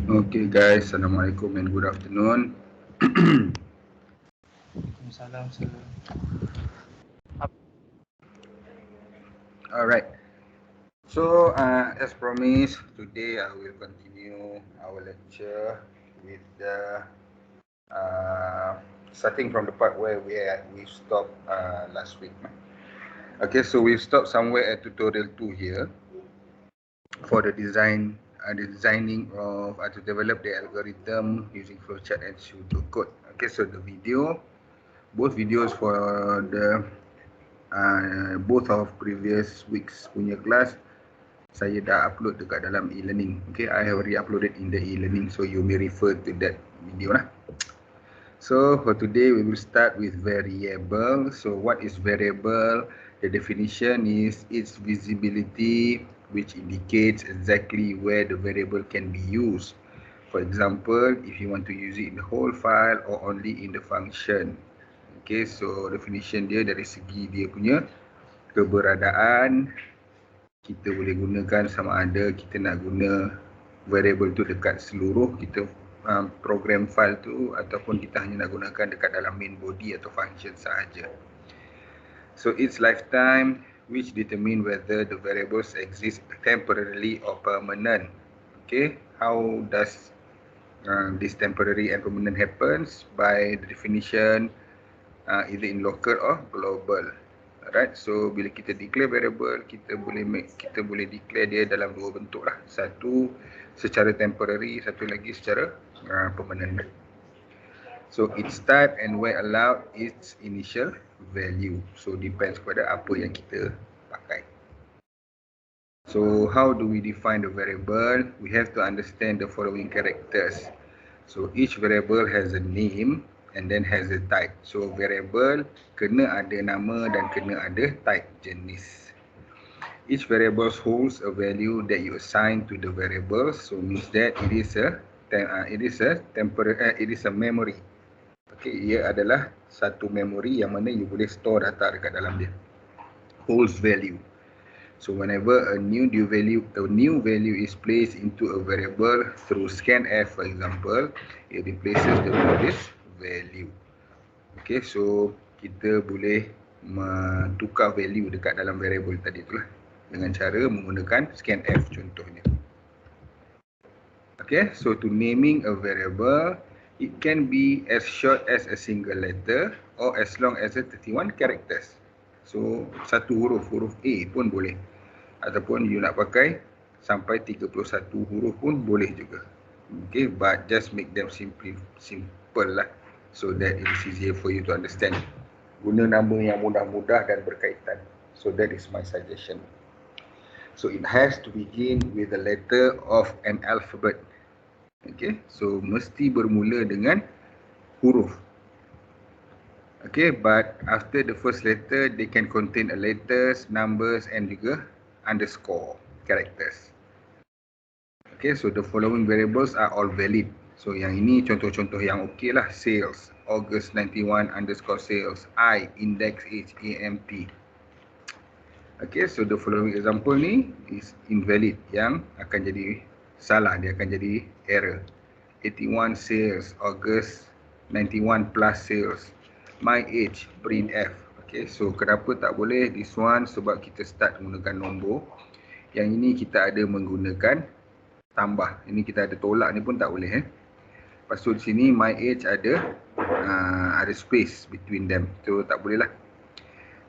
Okay guys, Assalamualaikum and good afternoon. Waalaikumsalam, sir. Alright, so as promised, today I will continue our lecture with the starting from the part where we stopped last week. Okay, so we've stopped somewhere at tutorial 2 here for the designing of to develop the algorithm using flowchart and pseudocode. Okay, so the both videos for the both of previous weeks punya kelas saya dah upload dekat dalam e-learning. Okay, I have already uploaded in the e-learning, so you may refer to that video lah. So for today we will start with variable. So what is variable? The definition is its visibility, which indicates exactly where the variable can be used. For example, if you want to use it in the whole file or only in the function. Okay, so definition dia dari segi dia punya keberadaan, kita boleh gunakan sama ada kita nak guna variable tu dekat seluruh kita program file tu ataupun kita hanya nak gunakan dekat dalam main body atau function sahaja. So its lifetime, which determine whether the variables exist temporarily or permanent. Okay, how does this temporary and permanent happens? By the definition either in local or global. Alright, so bila kita declare variable, kita boleh declare dia dalam dua bentuk lah. Satu secara temporary, satu lagi secara permanent. So its type and where allowed its initial value. So depends kepada apa yang kita pakai. So how do we define the variable? We have to understand the following characters. So each variable has a name and then has a type. So variable kena ada nama dan kena ada type jenis. Each variable holds a value that you assign to the variable. So means that it is a memory. Okay, ia adalah satu memory yang mana you boleh store data dekat dalam dia. Holds value. So whenever a new value is placed into a variable through scanf, for example, it replaces the previous value. Okay, so kita boleh tukar value dekat dalam variable tadi itulah dengan cara menggunakan scanf contohnya. Okay, so to naming a variable, it can be as short as a single letter or as long as 31 characters. So satu huruf A pun boleh, ataupun you nak pakai sampai 31 huruf pun boleh juga. Okay, but just make them simple lah, so that it is easier for you to understand. Guna nama yang mudah-mudah dan berkaitan. So that is my suggestion. So it has to begin with the letter of an alphabet. Okay, so mesti bermula dengan huruf. Okay, but after the first letter, they can contain a letters, numbers and juga underscore characters. Okay, so the following variables are all valid. So yang ini contoh-contoh yang okey lah. Sales, August 91 underscore sales, I, index age, AMP. Okay, so the following example ni is invalid, yang akan jadi salah, dia akan jadi error. 81 sales, August 91 plus sales, my age, printf. Okay, so kenapa tak boleh this one? Sebab kita start menggunakan nombor. Yang ini kita ada menggunakan tambah. Ini kita ada tolak ni pun tak boleh. Lepas tu di sini my age ada space between them. So tak boleh lah.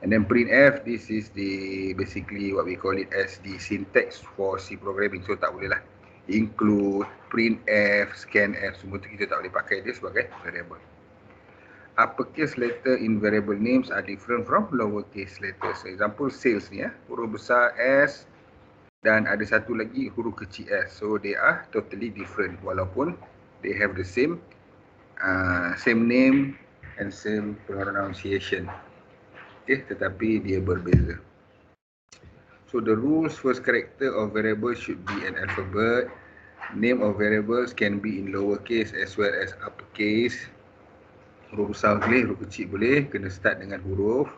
And then printf, this is the basically what we call it as the syntax for C programming. So tak boleh lah. Include, printf, scanf, semua tu kita tak boleh pakai dia sebagai variable. Uppercase letter in variable names are different from lowercase letters. So example sales ni huruf besar S dan ada satu lagi huruf kecil s. So they are totally different walaupun they have the same name and same pronunciation. Okay, tetapi dia berbeza. So the rules, first character of variable should be an alphabet. Name of variables can be in lowercase as well as uppercase. Huruf besar boleh, huruf kecil boleh, kena start dengan huruf.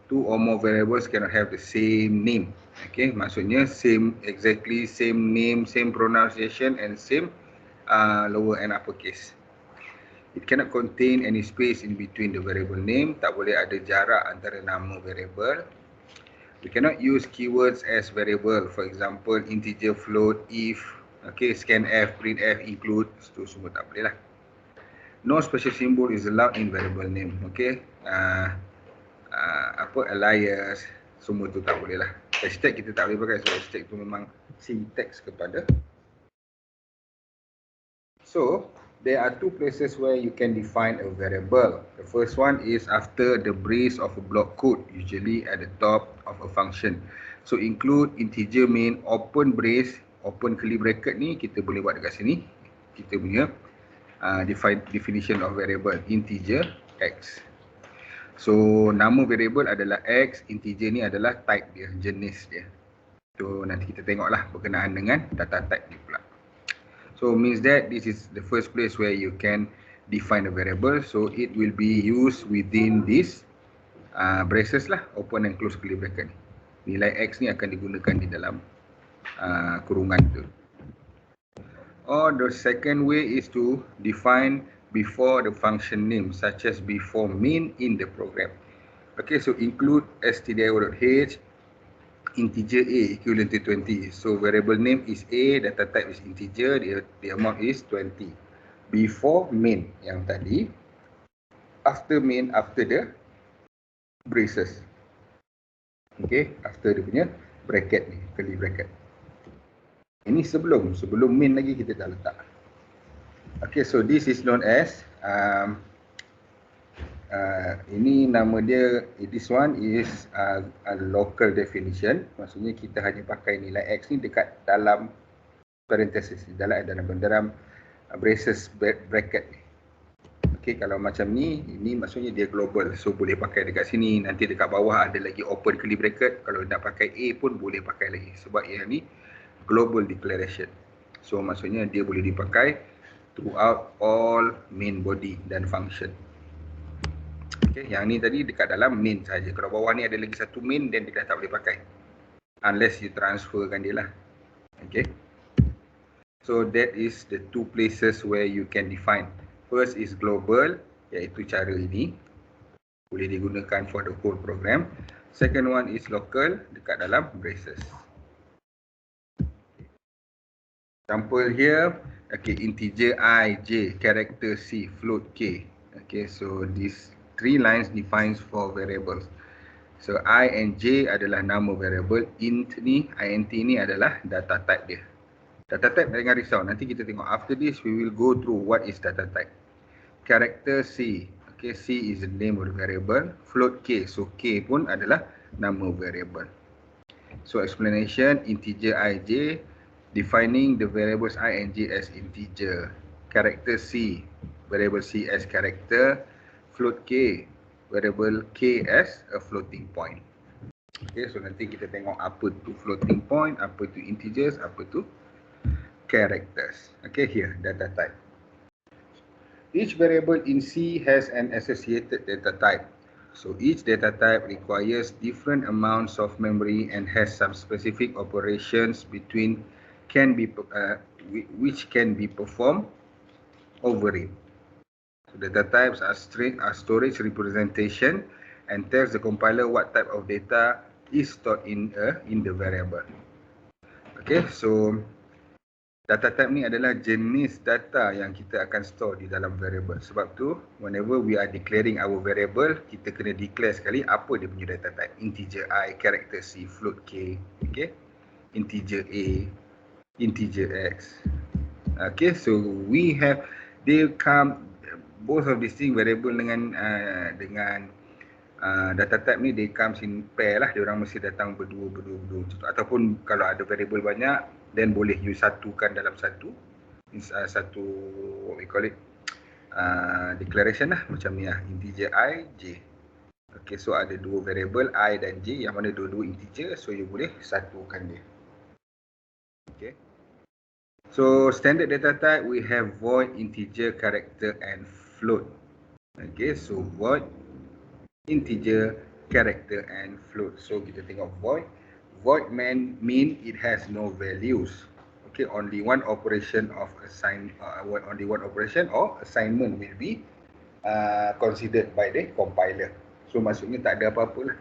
Two or more variables cannot have the same name. Okay, maksudnya exactly same name, same pronunciation and same lower and uppercase. It cannot contain any space in between the variable name. Tak boleh ada jarak antara nama variable. We cannot use keywords as variable. For example, integer, float, if, okay, scanf, printf, include, itu semua tak boleh lah. No special symbol is allowed in variable name. Okay, alias, semua tu tak boleh lah. Hashtag kita tak boleh pakai, so hashtag tu memang syntax kepada. So there are two places where you can define a variable. The first one is after the brace of a block code, usually at the top of a function. So include integer main, open brace, open curly bracket ni kita boleh buat dekat sini. Kita punya definition of variable, integer x. So nama variable adalah x, integer ni adalah type dia, jenis dia. So nanti kita tengoklah berkenaan dengan data type ni pula. So means that this is the first place where you can define a variable. So it will be used within this braces lah, open and close curly bracket. Nilai x ni akan digunakan di dalam kurungan tu. Or the second way is to define before the function name, such as before main in the program. Okay, so include stdio.h, integer a equivalent to 20. So variable name is a, data type is integer, the amount is 20. Before main yang tadi, after main, after the braces. Okay, after dia punya bracket ni, curly bracket. Ini sebelum main lagi kita dah letak. Okay, so this is known as ini nama dia, this one is a local definition. Maksudnya kita hanya pakai nilai x ni dekat dalam parenthesis, dalam braces bracket ni. Okay, kalau macam ni, ini maksudnya dia global. So boleh pakai dekat sini, nanti dekat bawah ada lagi open curly bracket. Kalau nak pakai a pun boleh pakai lagi. Sebab yang ni global declaration. So maksudnya dia boleh dipakai throughout all main body dan function. Okay, yang ni tadi dekat dalam main saja. Kalau bawah ni ada lagi satu main, then dia dah tak boleh pakai. Unless you transferkan dia lah. Okay. So that is the two places where you can define. First is global, iaitu cara ini. Boleh digunakan for the whole program. Second one is local, dekat dalam braces. Example here, okay, integer I, j, character C, float K. Okay, so these 3 lines defines 4 variables. So I and J adalah nama variable, int ni, int ni adalah data type dia. Data type jangan risau, nanti kita tengok. After this we will go through what is data type. Character C, okay, C is the name of the variable. Float K, so K pun adalah nama variable. So explanation, integer I, J, defining the variables I and J as integer. Character C, variable C as character. Float K, variable K as a floating point. Okay, so nanti kita tengok apa tu floating point, apa tu integers, apa tu characters. Okay, here data type. Each variable in C has an associated data type. So each data type requires different amounts of memory and has some specific operations which can be performed over it. So data types are storage representation and tells the compiler what type of data is stored in the variable. Okay, so data type ni adalah jenis data yang kita akan store di dalam variable. Sebab tu, whenever we are declaring our variable, kita kena declare sekali apa dia punya data type. Integer I, character C, float K, okay, integer A, integer X. Okay, so they come, both of these things, variable dengan data type ni, they comes in pair lah. Diorang mesti datang berdua. Ataupun kalau ada variable banyak, then boleh you satukan dalam satu what we call it, declaration lah. Macam ni lah, integer I, J. Okay, so ada dua variable I dan J, yang mana dua-dua integer, so you boleh satukan dia. Okay. So standard data type, we have void, integer, character and float. Okay, so void, integer, character and float. So kita tengok void. Void mean it has no values. Okay, only one operation or assignment will be considered by the compiler. So maksudnya tak ada apa-apa lah.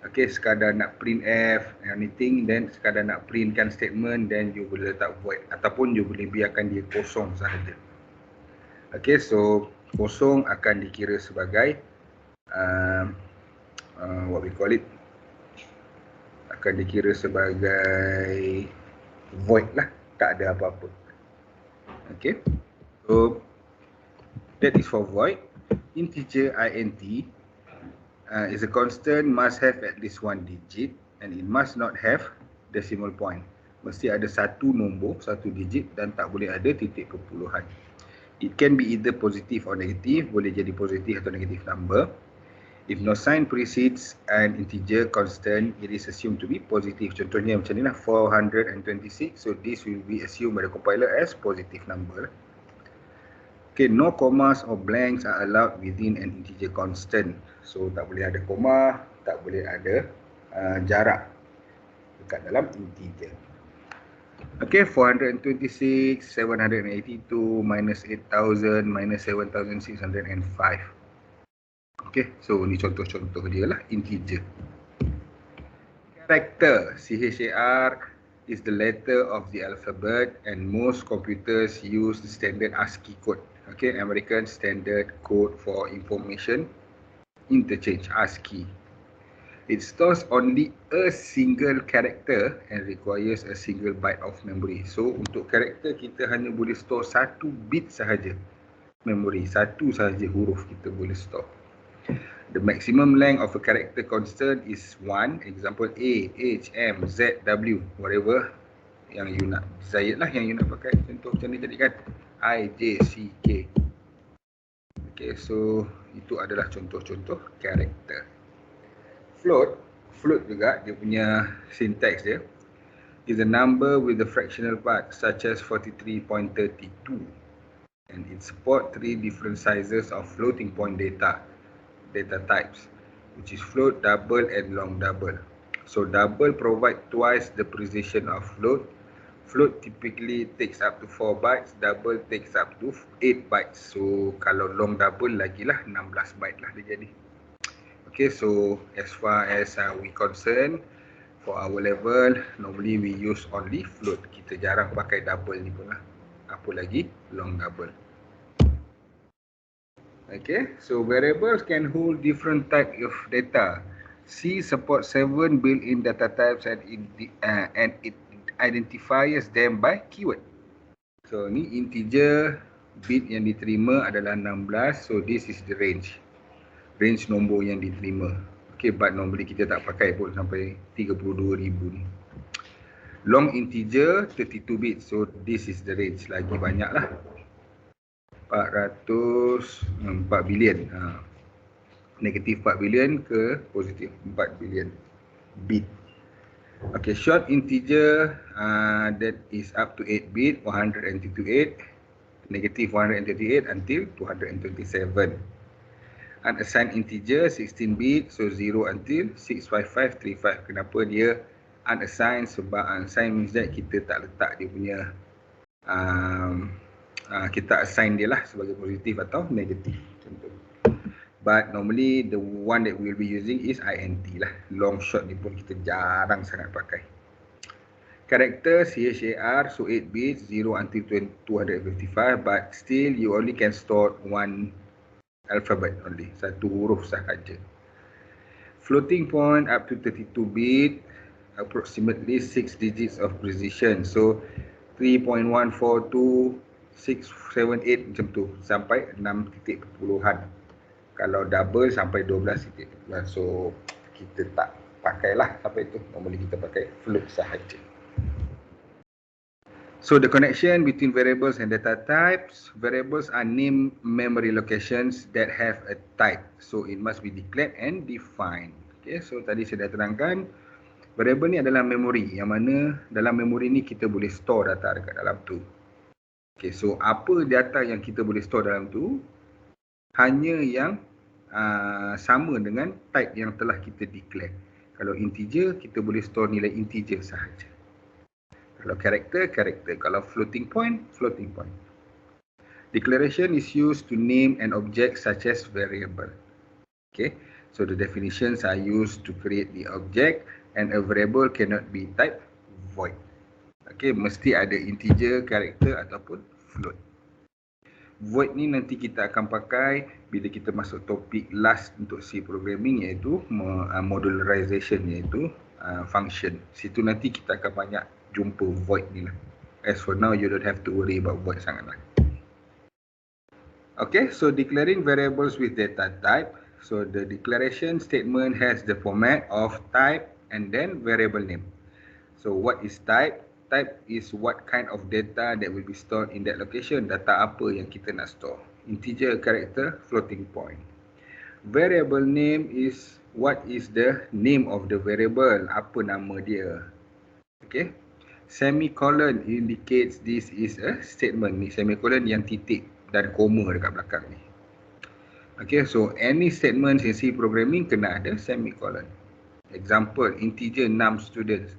Okay, sekadar nak print F, anything, then sekadar nak printkan statement, then you boleh letak void. Ataupun you boleh biarkan dia kosong sahaja. Okay, so kosong akan dikira sebagai what we call it, akan dikira sebagai void lah, tak ada apa-apa. Okay, so that is for void. Integer int is a constant, must have at least one digit, and it must not have decimal point. Mesti ada satu nombor, satu digit, dan tak boleh ada titik perpuluhan. It can be either positive or negative, boleh jadi positif atau negative number. If no sign precedes an integer constant, it is assumed to be positive. Contohnya macam ni lah, 426. So this will be assumed by the compiler as positive number. Okay, no commas or blanks are allowed within an integer constant. So tak boleh ada koma, tak boleh ada jarak dekat dalam integer. Okay, 426, 782, minus 8,000, minus 7,605. Okay, so ni contoh-contoh dia lah, integer. Character, CHAR, is the letter of the alphabet, and most computers use the standard ASCII code. Okay, American Standard Code for Information Interchange, ASCII. It stores only a single character and requires a single byte of memory. So untuk character kita hanya boleh store satu bit sahaja memory, satu sahaja huruf kita boleh store. The maximum length of a character constant is 1. Example A, H, M, Z, W, whatever yang you nak desired lah, yang you nak pakai. Contoh macam ni tadi kan, I, J, C, K. Okay, so itu adalah contoh-contoh character. Float juga dia punya syntax dia is a number with a fractional part such as 43.32, and it support 3 different sizes of floating point data types, which is float, double, and long double. So double provide twice the precision of float. Float typically takes up to 4 bytes, double takes up to 8 bytes. So kalau long double lagilah 16 byte lah dia jadi. Okay, so as far as we concern, for our level, normally we use only float. Kita jarang pakai double ni pun lah. Apa lagi? Long double. Okay, so variables can hold different type of data. C supports 7 built-in data types and it identifies them by keyword. So ni integer, bit yang diterima adalah 16. So this is the range nombor yang diterima. Okay, but normally kita tak pakai pun sampai 32,000 ni. Long integer 32 bit. So this is the range, lagi banyak lah. 4 bilion. Negatif 4 bilion ke positif 4 bilion bit. Okay, short integer that is up to 8 bit, 128, negative 128 until 227. Unassigned integer 16 bit, so 0 until 65535. Kenapa dia unassigned? Sebab unassigned means that kita tak letak dia punya kita assign dia lah sebagai positif atau negatif contoh. But normally the one that we will be using is int lah. Long short ni pun kita jarang sangat pakai. Character CHAR, so 8 bits, 0 until 255, but still you only can store one alphabet only, satu huruf sahaja. Floating point up to 32 bit, approximately 6 digits of precision, so 3.142 678 macam tu, sampai 6 titik perpuluhan. Kalau double sampai 12 titik perpuluhan. So kita tak pakailah sampai itu, normally kita pakai float sahaja. So the connection between variables and data types. Variables are named memory locations that have a type, so it must be declared and defined. Okay, so tadi saya dah terangkan, variable ni adalah memori, yang mana dalam memori ni kita boleh store data dekat dalam tu. Okay, so apa data yang kita boleh store dalam tu? Hanya yang sama dengan type yang telah kita declare. Kalau integer, kita boleh store nilai integer sahaja. Kalau character, character. Kalau floating point, floating point. Declaration is used to name an object such as variable. Okay, so the definitions are used to create the object, and a variable cannot be type void. Okay, mesti ada integer, character ataupun float. Void ni nanti kita akan pakai bila kita masuk topik last untuk C programming, iaitu modularization, iaitu function. Situ nanti kita akan banyak jumpa void ni lah. As for now, you don't have to worry about void sangat lah. Okay, so declaring variables with data type. So the declaration statement has the format of type and then variable name. So what is type? Type is what kind of data that will be stored in that location. Data apa yang kita nak store. Integer, character, floating point. Variable name is what is the name of the variable. Apa nama dia. Okay. Semicolon indicates this is a statement. Ni semicolon yang titik dan koma dekat belakang ni. Okay, so any statement in C programming kena ada semicolon. Example, integer num students.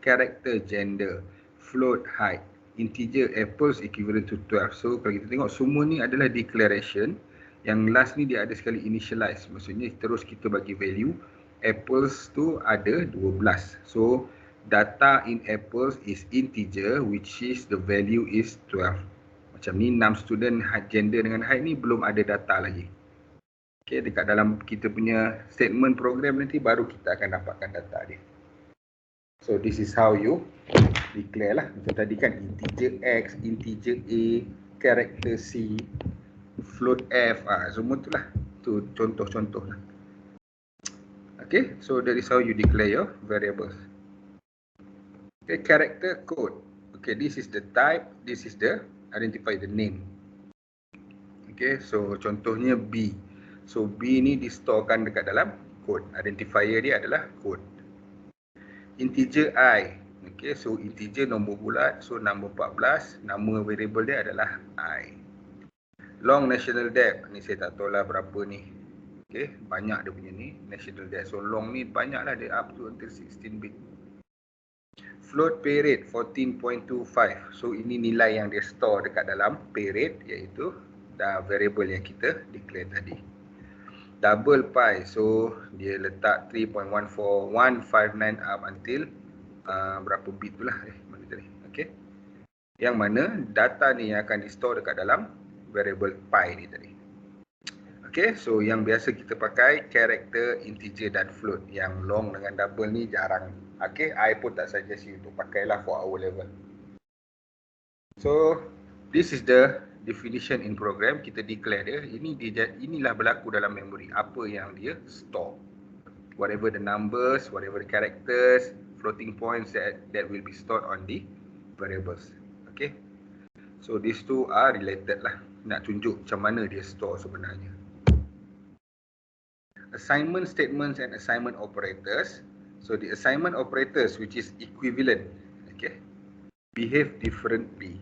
Character gender, float height, integer apples equivalent to 12. So kalau kita tengok semua ni adalah declaration. Yang last ni dia ada sekali initialize. Maksudnya terus kita bagi value. Apples tu ada 12. So data in apples is integer, which is the value is 12. Macam ni num student, gender dengan height ni belum ada data lagi. Okay, dekat dalam kita punya statement program nanti baru kita akan dapatkan data dia. So this is how you declare lah. Macam tadi kan, integer X, integer A, character C, float F, semua tu lah. Tu contoh-contoh lah. Okay, so that is how you declare your variables. Okay, character code. Okay, this is the type, this is the identify the name. Okay, so contohnya B. So B ni distorekan dekat dalam code. Identifier dia adalah code. Integer I. Okay, so integer nombor bulat, so nombor 14, nama variable dia adalah I. Long national debt, ni saya tak tahu lah berapa ni. Okay, banyak dia punya ni, national debt. So long ni banyak lah, dia up to until 16 bit. Float pay rate 14.25. So ini nilai yang dia store dekat dalam pay rate, iaitu variable yang kita declare tadi. Double pi, so dia letak 3.14159 up until berapa bit tu lah mana tadi. Okay, yang mana data ni yang akan di store dekat dalam variable pi ni tadi. Okay, so yang biasa kita pakai character, integer dan float. Yang long dengan double ni jarang. Okay, I pun tak suggest you untuk pakailah for our level. So this is the definition in program. Kita declare dia. Inilah berlaku dalam memory. Apa yang dia store. Whatever the numbers, whatever the characters, floating points that will be stored on the variables. Okay. So these two are related lah. Nak tunjuk macam mana dia store sebenarnya. Assignment statements and assignment operators. So the assignment operators, which is equivalent, okay, behave differently.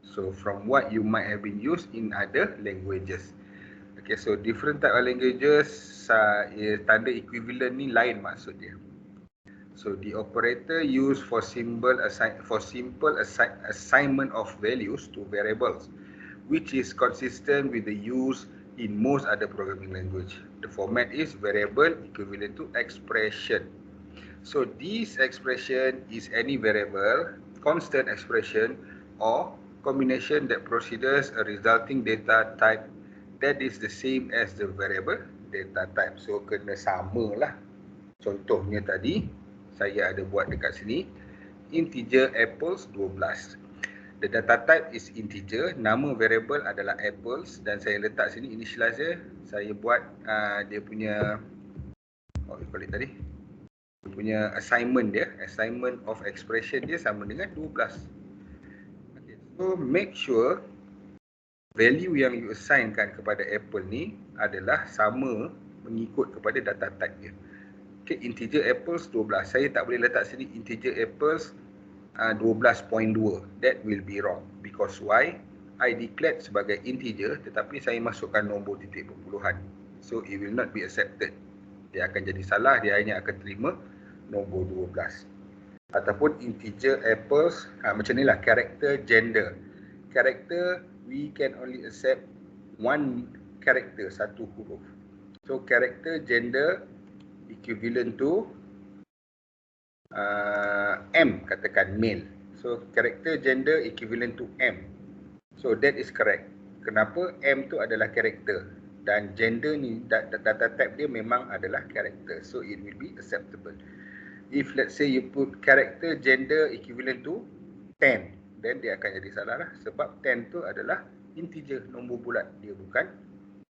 So from what you might have been used in other languages. Okay, so different type of languages, tanda equivalent ni lain maksud dia. So the operator used for simple assignment of values to variables, which is consistent with the use in most other programming language. The format is variable equivalent to expression. So this expression is any variable, constant expression, or combination that produces a resulting data type that is the same as the variable data type. So kena sama lah. Contohnya tadi saya ada buat dekat sini, integer apples 12. The data type is integer, nama variable adalah apples, dan saya letak sini initializer. Saya buat dia punya tadi, dia punya assignment dia, assignment of expression dia sama dengan 12. So make sure value yang you assignkan kepada apple ni adalah sama mengikut kepada data type dia. Okay, integer apples 12. Saya tak boleh letak sini integer apples 12.2. That will be wrong. Because why? I declared sebagai integer tetapi saya masukkan nombor titik perpuluhan. So it will not be accepted. Dia akan jadi salah, dia hanya akan terima nombor 12. ataupun integer apples, macam ni lah, character gender. Character, we can only accept one character, satu huruf. So character gender equivalent to M, katakan male. So character gender equivalent to M. So that is correct. Kenapa? M tu adalah character dan gender ni data type dia memang adalah character. So it will be acceptable. If let's say you put character gender equivalent to 10, then dia akan jadi salah lah, sebab 10 tu adalah integer, nombor bulat, dia bukan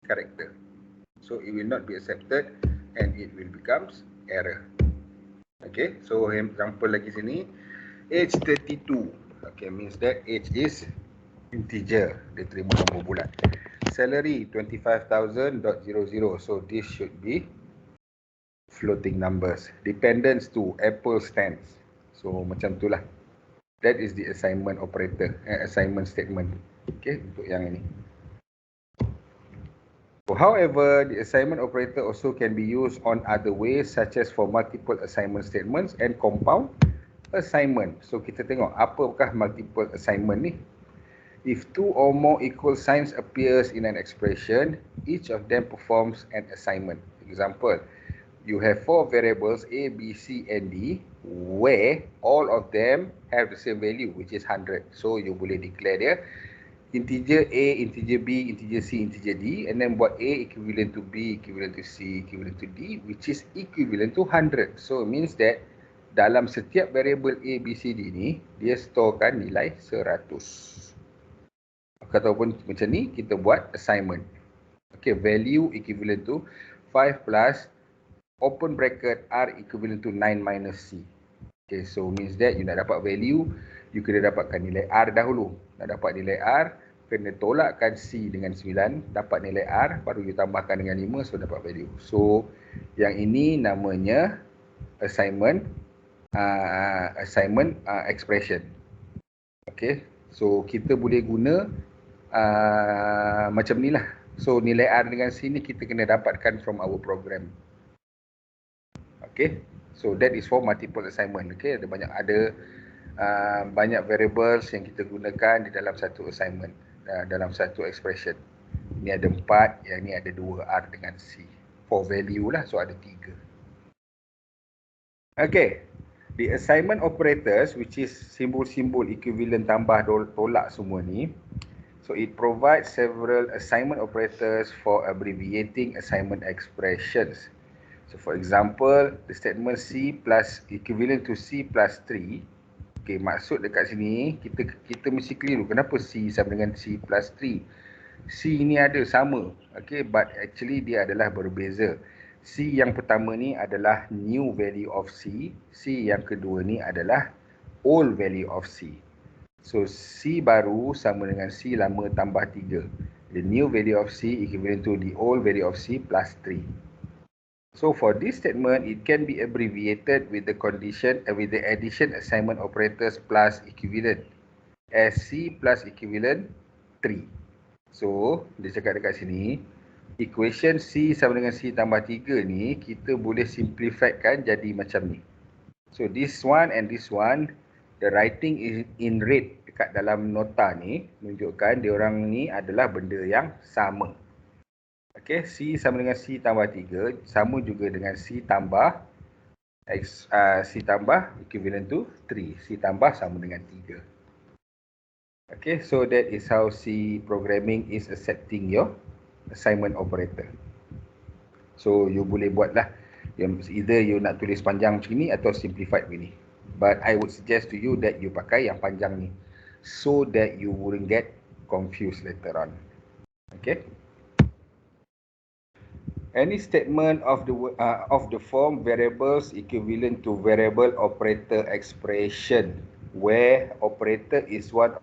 character. So it will not be accepted and it will becomes error. Okay, so example lagi sini, age 32. Okay, means that age is integer, dia terima nombor bulat. Salary 25,000.00, so this should be floating numbers. Dependence to Apple stands, so macam itulah. That is the assignment operator, assignment statement. Okay, untuk yang ini. So, however, the assignment operator also can be used on other ways, such as for multiple assignment statements and compound assignment. So kita tengok apakah multiple assignment ni. If two or more equal signs appears in an expression, each of them performs an assignment. Example, you have four variables A, B, C and D, where all of them have the same value, which is 100. So you boleh declare dia integer A, integer B, integer C, integer D, and then buat A equivalent to B, equivalent to C, equivalent to D, which is equivalent to 100. So it means that dalam setiap variable A, B, C, D ni, dia storekan nilai 100. Ataupun macam ni, kita buat assignment. Okay, value equivalent to 5 plus open bracket R equivalent to 9 minus C. Okay, so means that you nak dapat value, you kena dapatkan nilai R dahulu. Nak dapat nilai R, kena tolakkan C dengan 9, dapat nilai R, baru you tambahkan dengan 5, so dapat value. So, yang ini namanya assignment expression. Okay, so kita boleh guna macam ni lah. So, nilai R dengan C ni kita kena dapatkan from our program. Okay, so that is for multiple assignment. Okay, ada banyak variables yang kita gunakan di dalam satu assignment, dalam satu expression. Ini ada 4, yang ni ada 2, R dengan C. For value lah, so ada 3. Okay, the assignment operators, which is simbol-simbol equivalent tambah tolak semua ni. So it provides several assignment operators for abbreviating assignment expressions. So for example, the statement C plus equivalent to C plus 3. Okay, maksud dekat sini, kita mesti keliru. Kenapa C sama dengan C plus 3? C ni ada sama. Okay, but actually dia adalah berbeza. C yang pertama ni adalah new value of C. C yang kedua ni adalah old value of C. So C baru sama dengan C lama tambah 3. The new value of C equivalent to the old value of C plus 3. So for this statement, it can be abbreviated with the condition with the addition assignment operators plus equivalent as C plus equivalent 3. So dia cakap dekat sini, equation C sama dengan C tambah 3 ni kita boleh simplifykan jadi macam ni. So this one and this one, the writing is in red dekat dalam nota ni menunjukkan dia orang ni adalah benda yang sama. Okay, C sama dengan C tambah 3 sama juga dengan C tambah equivalent to 3. C tambah sama dengan 3. Okay, so that is how C programming is accepting your assignment operator. So you boleh buat lah, either you nak tulis panjang macam ni atau simplified begini. But I would suggest to you that you pakai yang panjang ni, so that you wouldn't get confused later on. Okay. Any statement of the form variables equivalent to variable operator expression, where operator is one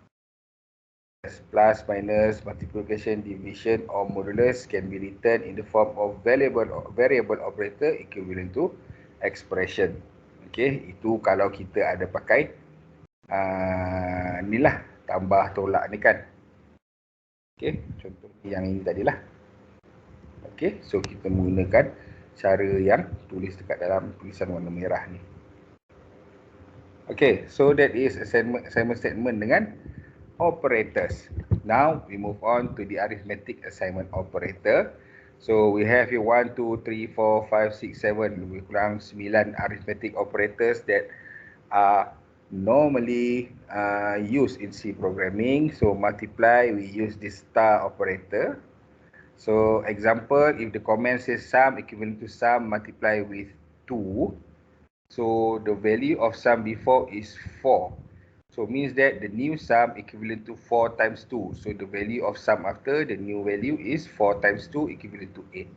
plus, minus, multiplication, division or modulus can be written in the form of variable operator equivalent to expression. Okay, itu kalau kita ada pakai ni lah, tambah tolak ni kan. Okay, contoh yang ini tadilah. Okay, so kita menggunakan cara yang tulis dekat dalam tulisan warna merah ni. Okay, so that is assignment statement dengan operators. Now we move on to the arithmetic assignment operator. So we have here 1, 2, 3, 4, 5, 6, 7. Lebih kurang 9 arithmetic operators that are normally used in C programming. So multiply, we use this star operator. So example, if the comment says sum equivalent to sum multiply with 2. So the value of sum before is 4. So means that the new sum equivalent to 4 times 2. So the value of sum after the new value is 4 times 2 equivalent to 8.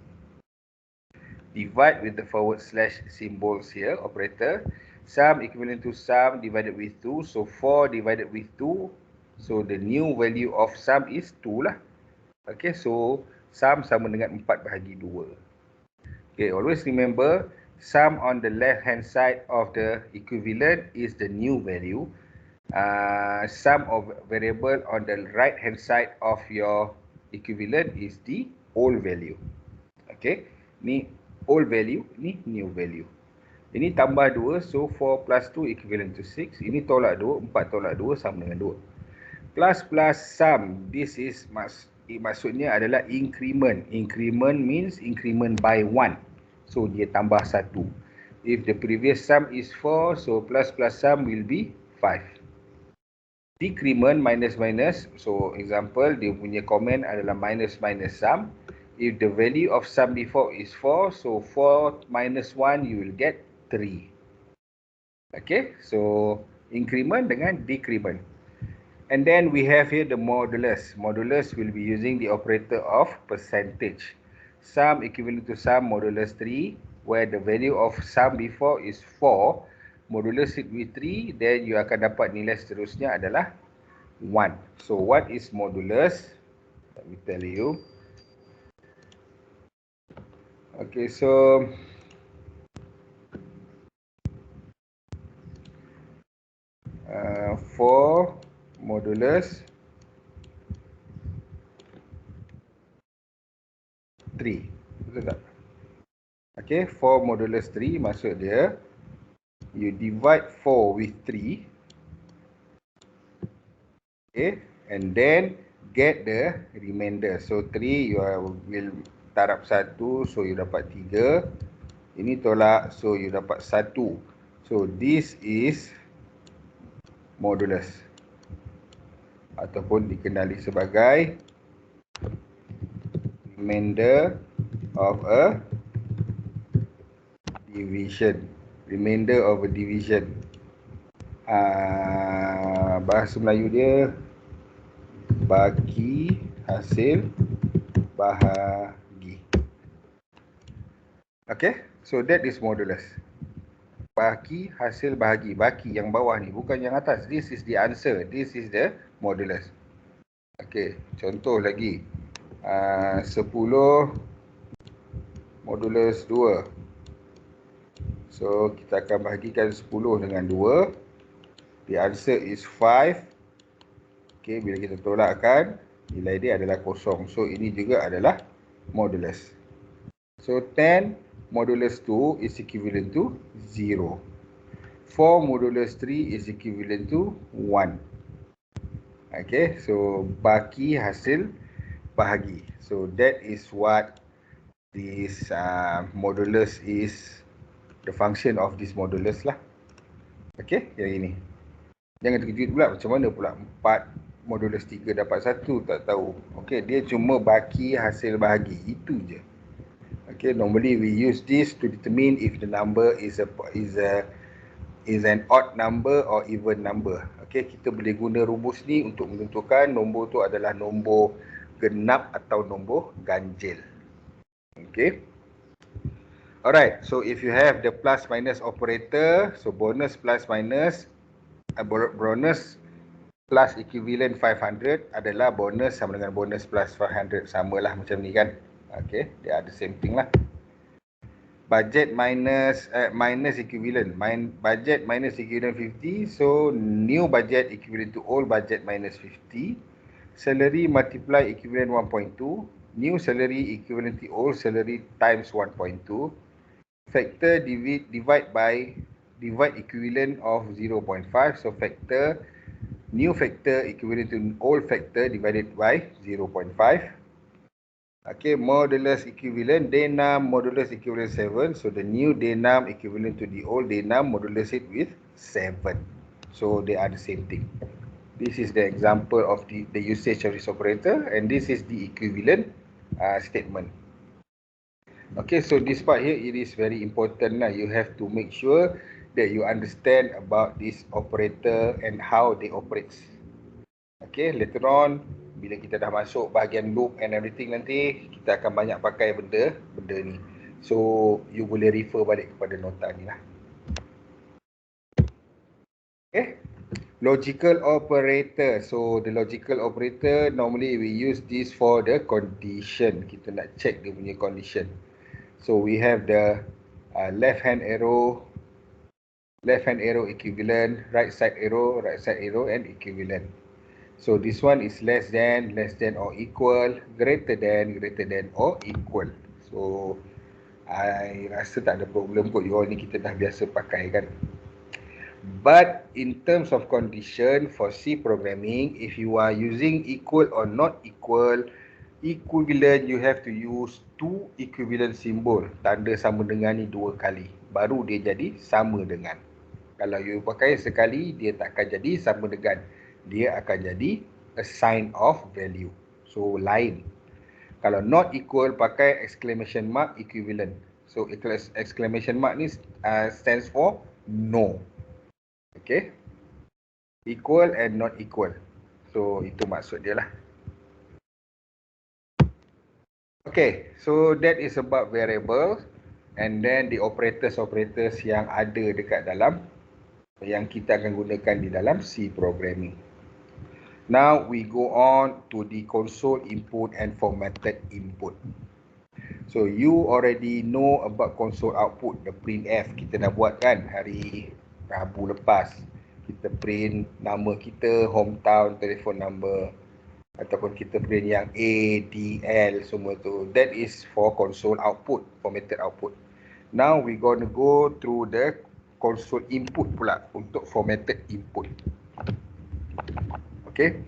Divide with the forward slash symbols here, operator. Sum equivalent to sum divided with 2. So 4 divided with 2. So the new value of sum is 2 lah. Okay, so sum sama dengan 4 bahagi 2. Okay, always remember, sum on the left hand side of the equivalent is the new value. Sum of variable on the right hand side of your equivalent is the old value. Okay, ni old value, ni new value. Ini tambah 2, so 4 plus 2 equivalent to 6. Ini tolak 2, 4 tolak 2 sama dengan 2. Plus plus sum, this is maksudnya adalah increment. Increment means increment by 1. So dia tambah 1. If the previous sum is 4, so plus plus sum will be 5. Decrement minus minus, so example dia punya comment adalah minus minus sum. If the value of sum before is 4, so 4 minus 1 you will get 3. Okay, so increment dengan decrement. And then we have here the modulus. Modulus will be using the operator of percentage. Sum equivalent to sum modulus 3, where the value of sum before is 4. Modulus it with 3, then you akan dapat nilai seterusnya adalah 1. So what is modulus? Let me tell you. Okay, so for modulus 3, betul tak? Okay, for modulus 3 maksud dia you divide 4 with 3, okay, and then get the remainder. So 3 you will tarap 1, so you dapat 3. Ini tolak, so you dapat 1. So this is modulus, ataupun dikenali sebagai remainder of a division. Remainder of a division. Bahasa Melayu dia bagi hasil bahagi. Okay, so that is modulus. Bagi hasil bahagi. Bagi yang bawah ni, bukan yang atas. This is the answer. This is the modulus. Okay, contoh lagi. 10 modulus 2. So kita akan bahagikan 10 dengan 2. The answer is 5. Okay, bila kita tolakkan, nilai dia adalah kosong. So ini juga adalah modulus. So 10 modulus 2 is equivalent to 0. 4 modulus 3 is equivalent to 1. Okay, so bagi hasil bahagi. So that is what this modulus is, the function of this modulus lah. Okay, yang ini. Jangan terkejut pula macam mana pula 4 modulus 3 dapat 1, tak tahu. Okay, dia cuma bagi hasil bahagi, itu je. Okay, normally we use this to determine if the number is an odd number or even number. Okay, kita boleh guna rumus ni untuk menentukan nombor tu adalah nombor genap atau nombor ganjil. Okay. Alright, so if you have the plus minus operator, so bonus plus minus, bonus plus equivalent 500 adalah bonus sama dengan bonus plus 500. Samalah macam ni kan. Okay, they are the same thing lah. Budget minus equivalent. Budget minus equivalent 50. So new budget equivalent to old budget minus 50. Salary multiply equivalent 1.2. New salary equivalent to old salary times 1.2. Factor divide by divide equivalent of 0.5. So factor, new factor equivalent to old factor divided by 0.5. Okay, modulus equivalent, denum modulus equivalent 7. So the new denum equivalent to the old denum, modulus it with 7. So they are the same thing. This is the example of the usage of this operator, and this is the equivalent statement. Okay, so this part here, it is very important. You have to make sure that you understand about this operator and how they operate. Okay, later on, bila kita dah masuk bahagian loop and everything nanti, kita akan banyak pakai benda ni. So, you boleh refer balik kepada nota ni lah. Okay, logical operator. So, the logical operator, normally we use this for the condition. Kita nak check dia punya condition. So, we have the left hand arrow equivalent, right side arrow, and equivalent. So this one is less than or equal, greater than or equal. So I rasa tak ada problem kot, you all ni kita dah biasa pakai kan. But in terms of condition for C programming, if you are using equal or not equal, equivalent, you have to use two equivalent symbol, tanda sama dengan ni 2 kali, baru dia jadi sama dengan. Kalau you pakai sekali, dia tak akan jadi sama dengan, dia akan jadi a sign of value. So lain. Kalau not equal, pakai exclamation mark equivalent. So exclamation mark ni stands for no. Okay. Equal and not equal. So itu maksud dia lah. Okay, so that is about variable, and then the operators yang ada dekat dalam, yang kita akan gunakan di dalam C programming. Now we go on to the console input and formatted input. So you already know about console output, the printf. Kita dah buat kan hari Rabu lepas. Kita print nama kita, hometown, telephone number, ataupun kita print yang A, D, L, semua tu. That is for console output, formatted output. Now we gonna go through the console input pula untuk formatted input. Okay,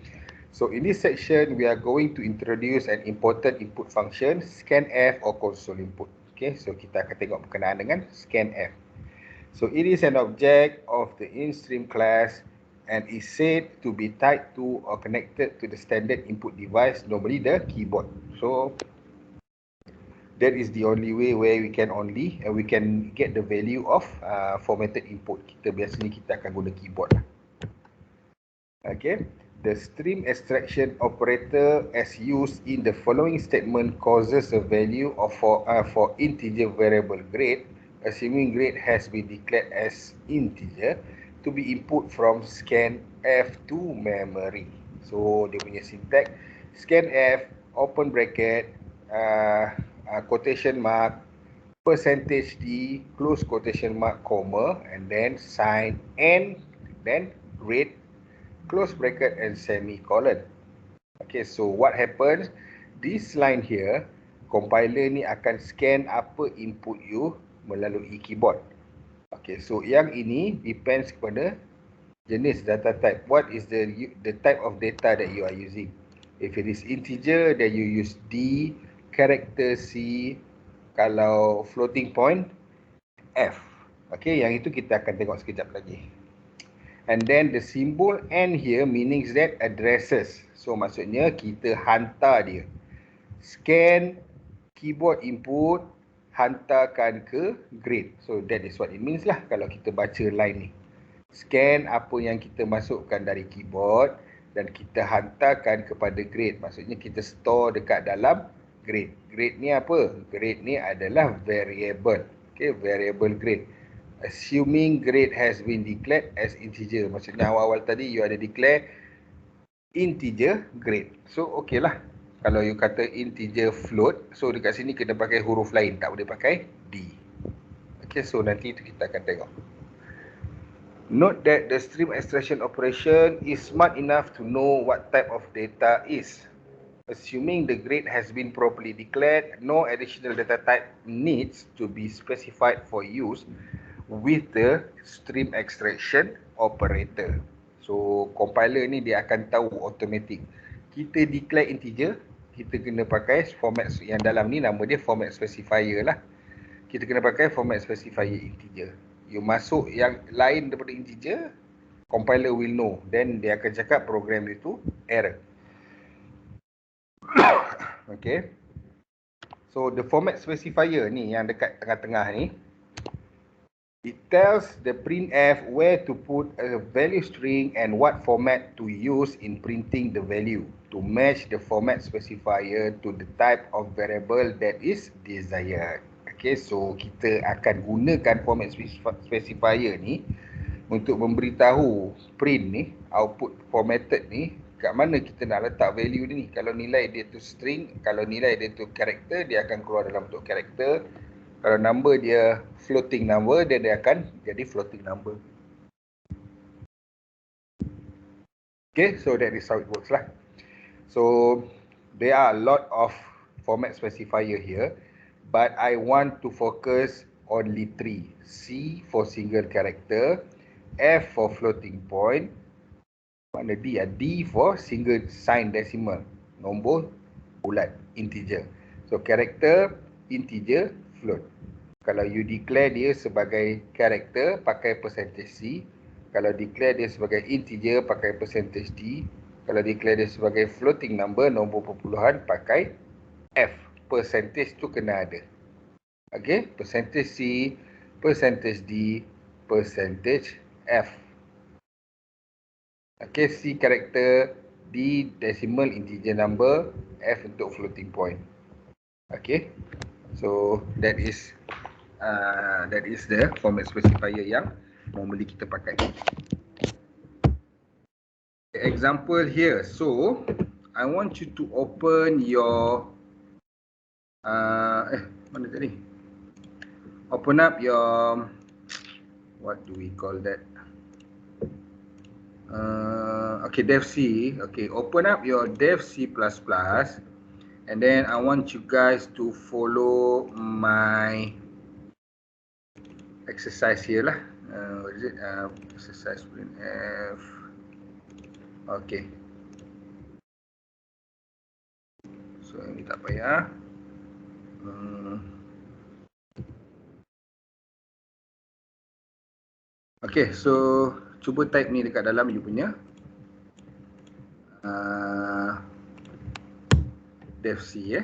so in this section we are going to introduce an important input function, scanf or console input. Okay, so kita akan tengok berkenaan dengan scanf. So it is an object of the instream class and is said to be tied to or connected to the standard input device, normally the keyboard. So that is the only way where we can get the value of formatted input. Biasanya kita akan guna keyboard lah. Okay, the stream extraction operator as used in the following statement causes a value of for integer variable grade, assuming grade has been declared as integer, to be input from scanf to memory. So dia punya syntax, scanf, open bracket, quotation mark, percentage D, close quotation mark, comma, and then sign N, then grade, close bracket, and semicolon. Okay, so what happens? This line here, compiler ni akan scan apa input you melalui keyboard. Okay, so yang ini depends kepada jenis data type. What is the type of data that you are using? If it is integer, then you use D, character C. Kalau floating point, F. Okay, yang itu kita akan tengok sekejap lagi. And then the symbol N here means that addresses. So maksudnya kita hantar dia. Scan keyboard input, hantarkan ke grade. So that is what it means lah kalau kita baca line ni. Scan apa yang kita masukkan dari keyboard dan kita hantarkan kepada grade. Maksudnya kita store dekat dalam grade. Grade ni apa? Grade ni adalah variable. Okay, variable grade. Assuming grade has been declared as integer. Maksudnya awal-awal tadi you ada declare integer grade. So okey lah. Kalau you kata integer float, so dekat sini kena pakai huruf lain, tak boleh pakai D. Okay, so nanti itu kita akan tengok. Note that the stream extraction operation is smart enough to know what type of data is. Assuming the grade has been properly declared, no additional data type needs to be specified for use with the stream extraction operator. So compiler ni dia akan tahu automatic. Kita declare integer, kita kena pakai format yang dalam ni, nama dia format specifier lah. Kita kena pakai format specifier integer. You masuk yang lain daripada integer, compiler will know. Then dia akan cakap program itu error. Okay. So the format specifier ni yang dekat tengah-tengah ni, it tells the printf where to put a value string and what format to use in printing the value to match the format specifier to the type of variable that is desired. Okay, so kita akan gunakan format specifier ni untuk memberitahu print ni, output formatted ni, kat mana kita nak letak value ni. Kalau nilai dia tu string, kalau nilai dia tu character, dia akan keluar dalam bentuk character. Kalau number dia floating number, dia akan jadi floating number. Okay, so that is how it works lah. So there are a lot of format specifier here, but I want to focus only 3. C for single character, F for floating point, mana D? D for single sign decimal, nombor bulat, integer. So character, integer, float. Kalau you declare dia sebagai character, pakai percentage C. Kalau declare dia sebagai integer, pakai percentage D. Kalau declare dia sebagai floating number, nombor perpuluhan, pakai F. Percentage tu kena ada. Okay, percentage C, percentage D, percentage F. Okay, C character, D decimal integer number, F untuk floating point. Okay, so that is the format specifier yang normally kita pakai. Example here. So I want you to open your mana tadi? Open up your, what do we call that? Okay, dev C. Okay, open up your dev C++, and then I want you guys to follow my exercise here lah. What is it? Exercise printf. Okay. So ini tak payah. Okay, so cuba type ni dekat dalam you punya dev C .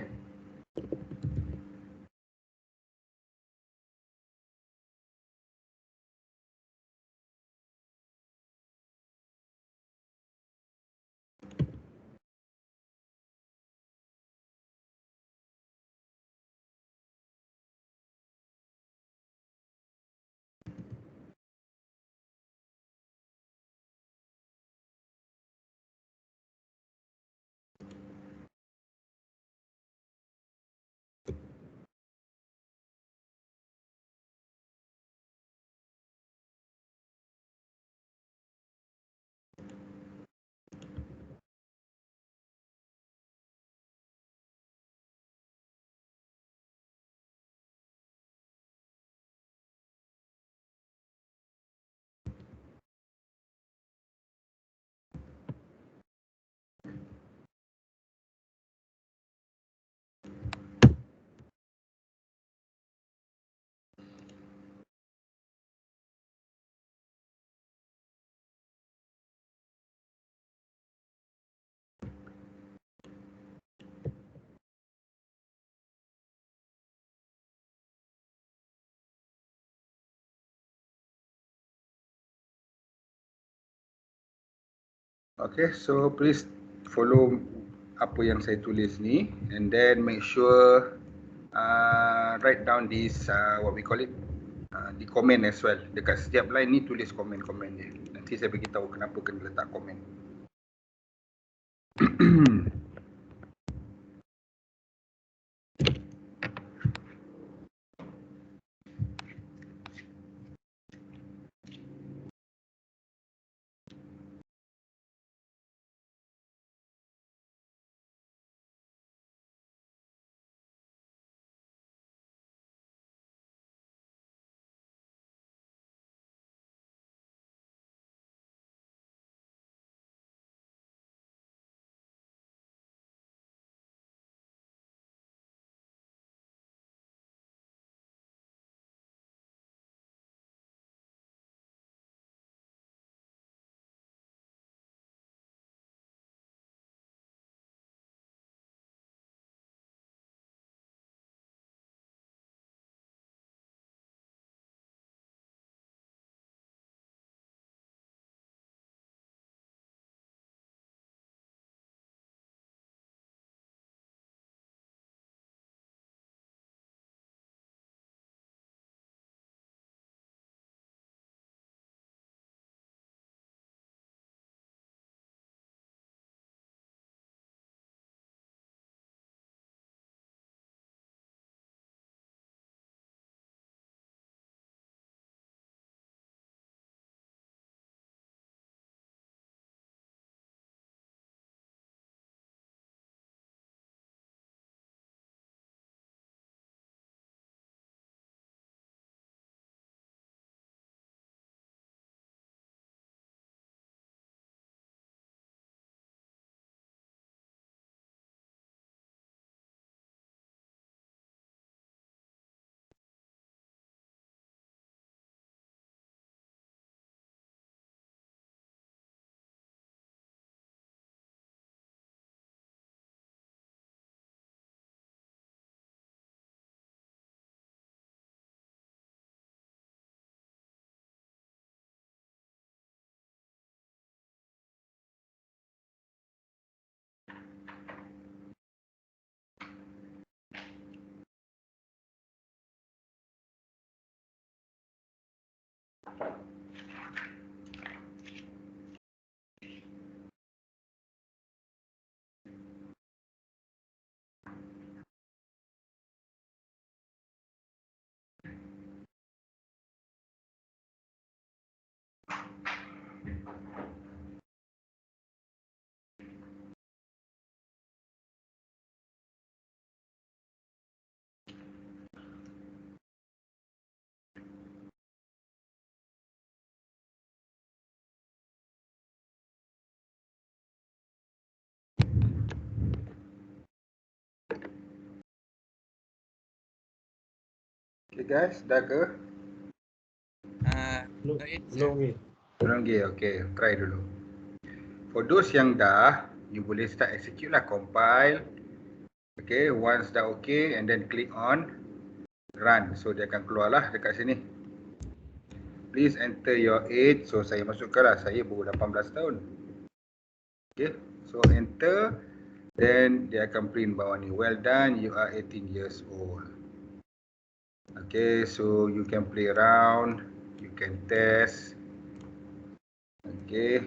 Okay, so please follow apa yang saya tulis ni, and then make sure write down this what we call it, di comment as well. Dekat setiap line ni tulis komen-komen dia. Nanti saya beritahu kenapa kena letak komen. Okay guys, dah ke? Belum lagi. Belum lagi, okay, try dulu. For those yang dah, you boleh start execute lah, compile. Okay, once dah okay, and then click on run. So dia akan keluar lah dekat sini. Please enter your age. So saya masukkan lah, saya baru 18 tahun. Okay, so enter. Then dia akan print bawah ni, well done, you are 18 years old. Okay, so you can play around, you can test. Okay,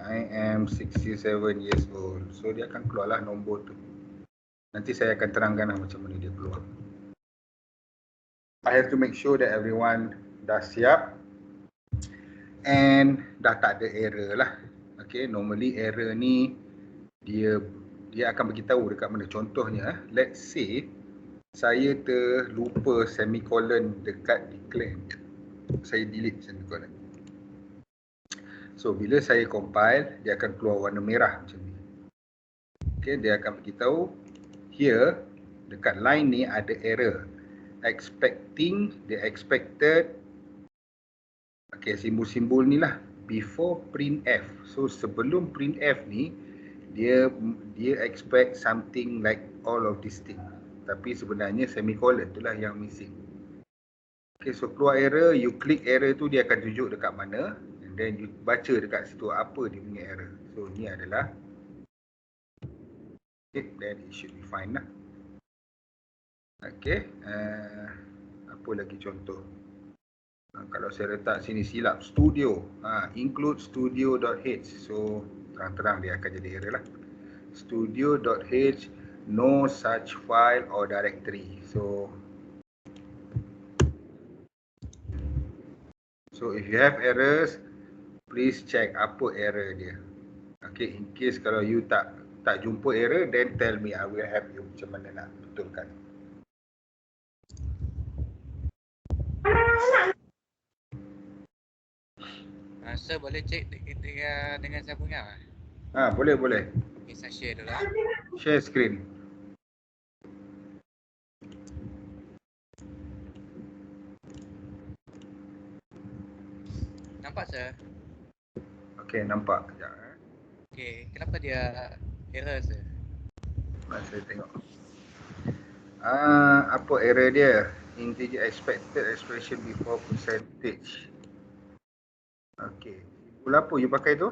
I am 67 years old. So dia akan keluarlah nombor tu. Nanti saya akan terangkan lah macam mana dia keluar. I have to make sure that everyone dah siap and dah tak ada error lah. Okay, normally error ni dia akan beritahu dekat mana. Contohnya, let's say saya terlupa semicolon dekat declare. Saya delete semicolon. So bila saya compile, dia akan keluar warna merah macam ni. Okay, dia akan beritahu here dekat line ni ada error. Expecting, the expected. Okay, simbol-simbol ni lah before printf. So sebelum printf ni dia expect something like all of these things. Tapi sebenarnya semicolon itulah yang missing. Okay, so keluar error, you click error tu dia akan tunjuk dekat mana, and then you baca dekat situ apa dia punya error. So ni adalah, okay, then it should be fine lah. Okay, apa lagi contoh? Kalau saya letak sini silap studio, include studio.h. So terang-terang dia akan jadi error lah. Studio.h, no such file or directory. So if you have errors, please check apa error dia. Okay, in case kalau you tak jumpa error, then tell me, I will help you macam mana nak betulkan. Sir, boleh cek dengan saya punya? Boleh. Okay, saya share dulu. Share screen. Nampak sir? Okay, nampak. Sekejap. Okay, kenapa dia error sir? Saya tengok. Apa error dia? Integer expected expression before percentage. Okay. Simbol apa you pakai tu?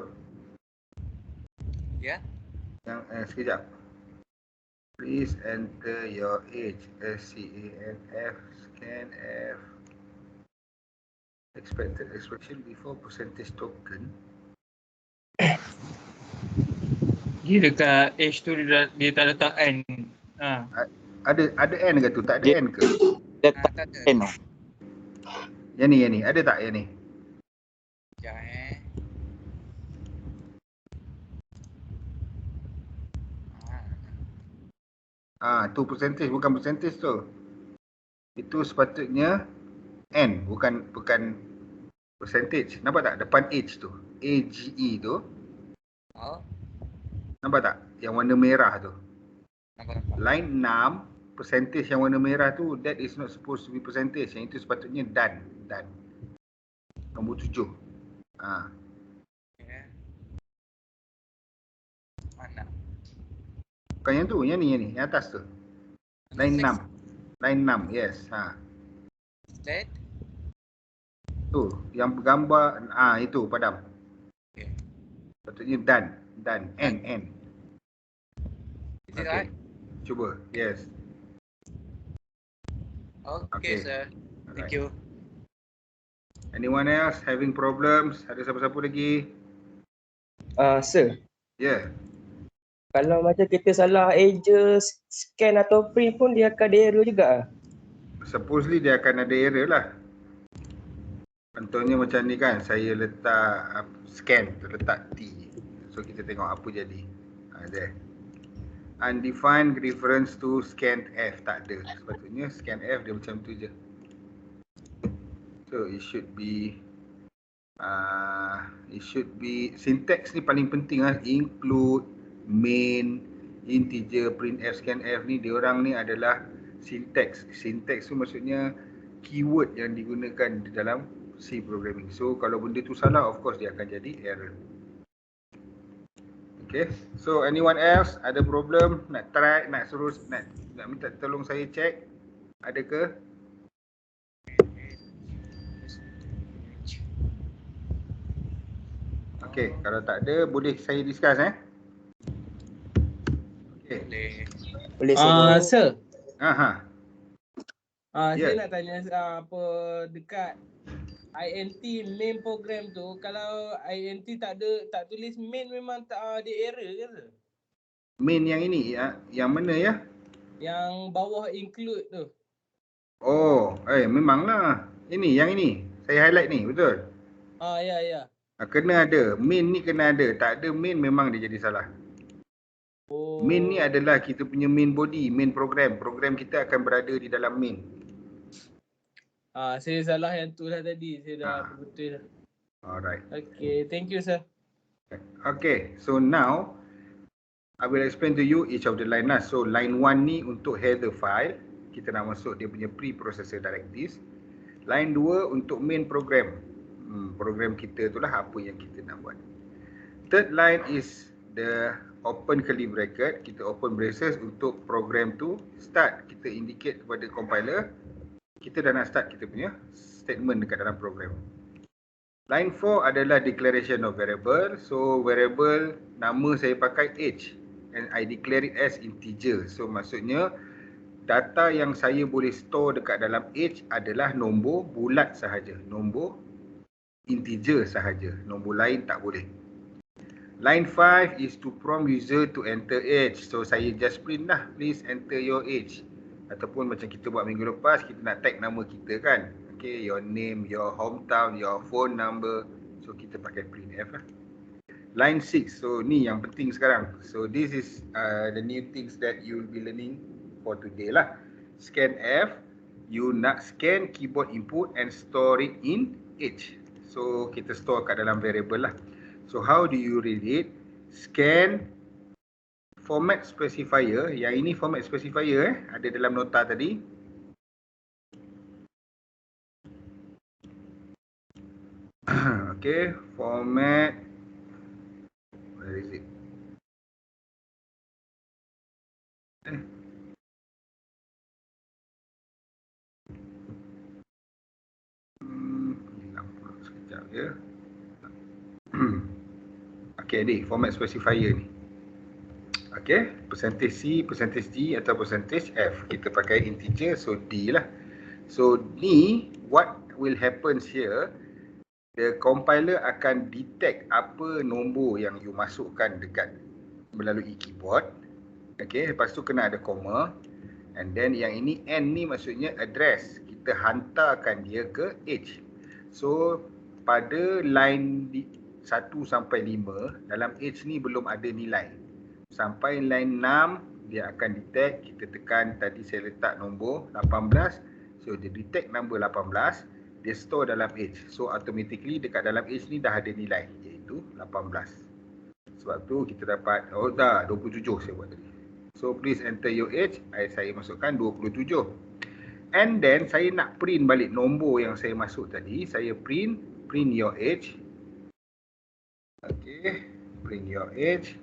Ya? Yang sekejap. Please enter your age. SCANF, scanf. Expected expression before percentage token. Dia dekat H tu dia tak letak N. Ada N ke tu? Tak ada N ke? Tak ada. N. Yang ni. Ada tak yang ni? Sekejap Tu percentage, bukan percentage tu. Itu sepatutnya N, bukan percentage. Nampak tak depan age tu? AGE tu. Oh. Nampak tak? Yang warna merah tu. Nampak. Line 6, percentage yang warna merah tu, that is not supposed to be percentage. Yang itu sepatutnya done. Nombor 7. Okay. Mana? Bukan yang tu, yang ni, yang atas tu. Line 6. Line 6, yes. Set? Tu, yang bergambar, itu padam. Okay. Sepatutnya done. N. Is it right? Cuba, yes. Okay, sir. Thank you. Anyone else having problems? Ada siapa-siapa lagi? Sir, Yeah. kalau macam kita salah eja scan atau print pun dia akan ada error juga. Supposedly dia akan ada error lah. Contohnya macam ni kan, saya letak scan, letak T. So kita tengok apa jadi. There. Undefined reference to scan F, tak ada. Sepatutnya scan F dia macam tu je. So it should be syntax ni paling penting lah. Include, main, integer, printf, scanf ni diorang ni adalah syntax. Syntax tu maksudnya keyword yang digunakan di dalam C programming. So kalau benda tu salah, of course dia akan jadi error. Okay, so anyone else ada problem nak try, nak suruh, nak minta tolong saya check, ada ke? Okay, kalau tak ada boleh saya discuss Okay. Boleh saya Sir, Aha. saya nak tanya apa dekat INT main program tu, kalau INT tak tulis main memang tak ada error ke sir? Main yang ini yang mana ya? Yang bawah include tu. Oh, memanglah. Ini yang ini. Saya highlight ni, betul? Ya. Kena ada. Main ni kena ada. Tak ada main memang dia jadi salah. Oh. Main ni adalah kita punya main body, main program. Program kita akan berada di dalam main. Saya salah yang tu lah tadi. Saya dah betul dah. Alright. Okay, thank you sir. Okay, so now I will explain to you each of the line lah. So line 1 ni untuk header file, kita nak masuk dia punya preprocessor directives. Line 2 untuk main program. Program kita tu lah apa yang kita nak buat. Third line is the open curly bracket. Kita open braces untuk program tu start. Kita indicate kepada compiler kita dah nak start kita punya statement dekat dalam program. Line 4 adalah declaration of variable. So variable nama saya pakai age and I declare it as integer. So maksudnya data yang saya boleh store dekat dalam age adalah nombor bulat sahaja, nombor integer sahaja, nombor lain tak boleh. Line 5 is to prompt user to enter age. So saya just print lah, please enter your age. Ataupun macam kita buat minggu lepas, kita nak tag nama kita kan. Okay, your name, your hometown, your phone number. So kita pakai printf lah. Line 6, so ni yang penting sekarang. So this is the new things that you will be learning for today lah. Scanf, you nak scan keyboard input and store it in age. So kita store kat dalam variable lah. So how do you read it? Scan format specifier, yang ini format specifier ada dalam nota tadi. Okay, format, where is it? Hilang pula sekejap ya. Okay, ni format specifier ni. Okay, percentage C, percentage G atau percentage F. Kita pakai integer, so D lah. So ni, what will happen here, the compiler akan detect apa nombor yang you masukkan dekat melalui keyboard. Okay, lepas tu kena ada comma. And then yang ini N ni maksudnya address. Kita hantarkan dia ke age. So pada line 1 sampai 5, dalam age ni belum ada nilai. Sampai line 6, dia akan detect. Kita tekan, tadi saya letak nombor 18. So dia detect nombor 18. Dia store dalam age. So automatically dekat dalam age ni dah ada nilai, iaitu 18. Sebab tu kita dapat, oh dah 27 saya buat tadi. So please enter your age. Saya masukkan 27. And then saya nak print balik nombor yang saya masuk tadi. Saya print your age. Okay, print your age.